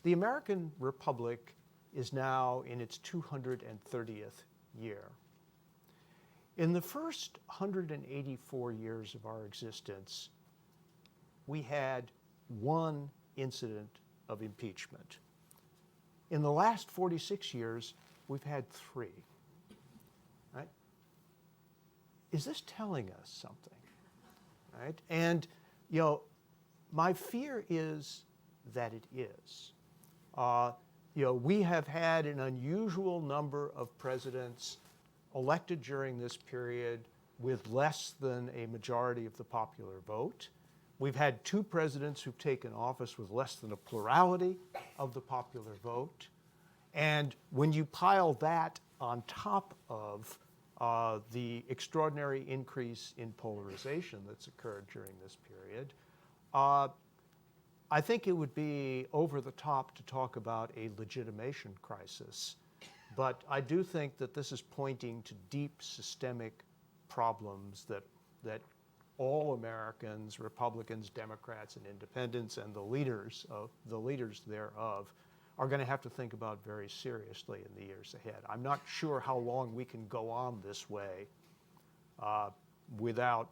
S2: American Republic is now in its 230th year. In the first 184 years of our existence, we had one incident of impeachment. In the last 46 years, we've had 3. Right? Is this telling us something? Right? And, my fear is that it is. We have had an unusual number of presidents elected during this period with less than a majority of the popular vote. We've had 2 presidents who've taken office with less than a plurality of the popular vote. And when you pile that on top of the extraordinary increase in polarization that's occurred during this period, I think it would be over the top to talk about a legitimation crisis. But I do think that this is pointing to deep systemic problems that all Americans, Republicans, Democrats, and Independents, and the leaders thereof are going to have to think about very seriously in the years ahead. I'm not sure how long we can go on this way without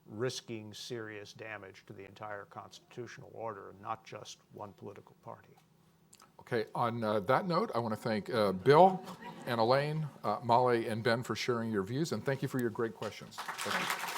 S2: risking serious damage to the entire constitutional order, and not just one political party.
S1: Okay, on that note, I want to thank Bill and Elaine, Molly, and Ben for sharing your views, and thank you for your great questions. Thank you.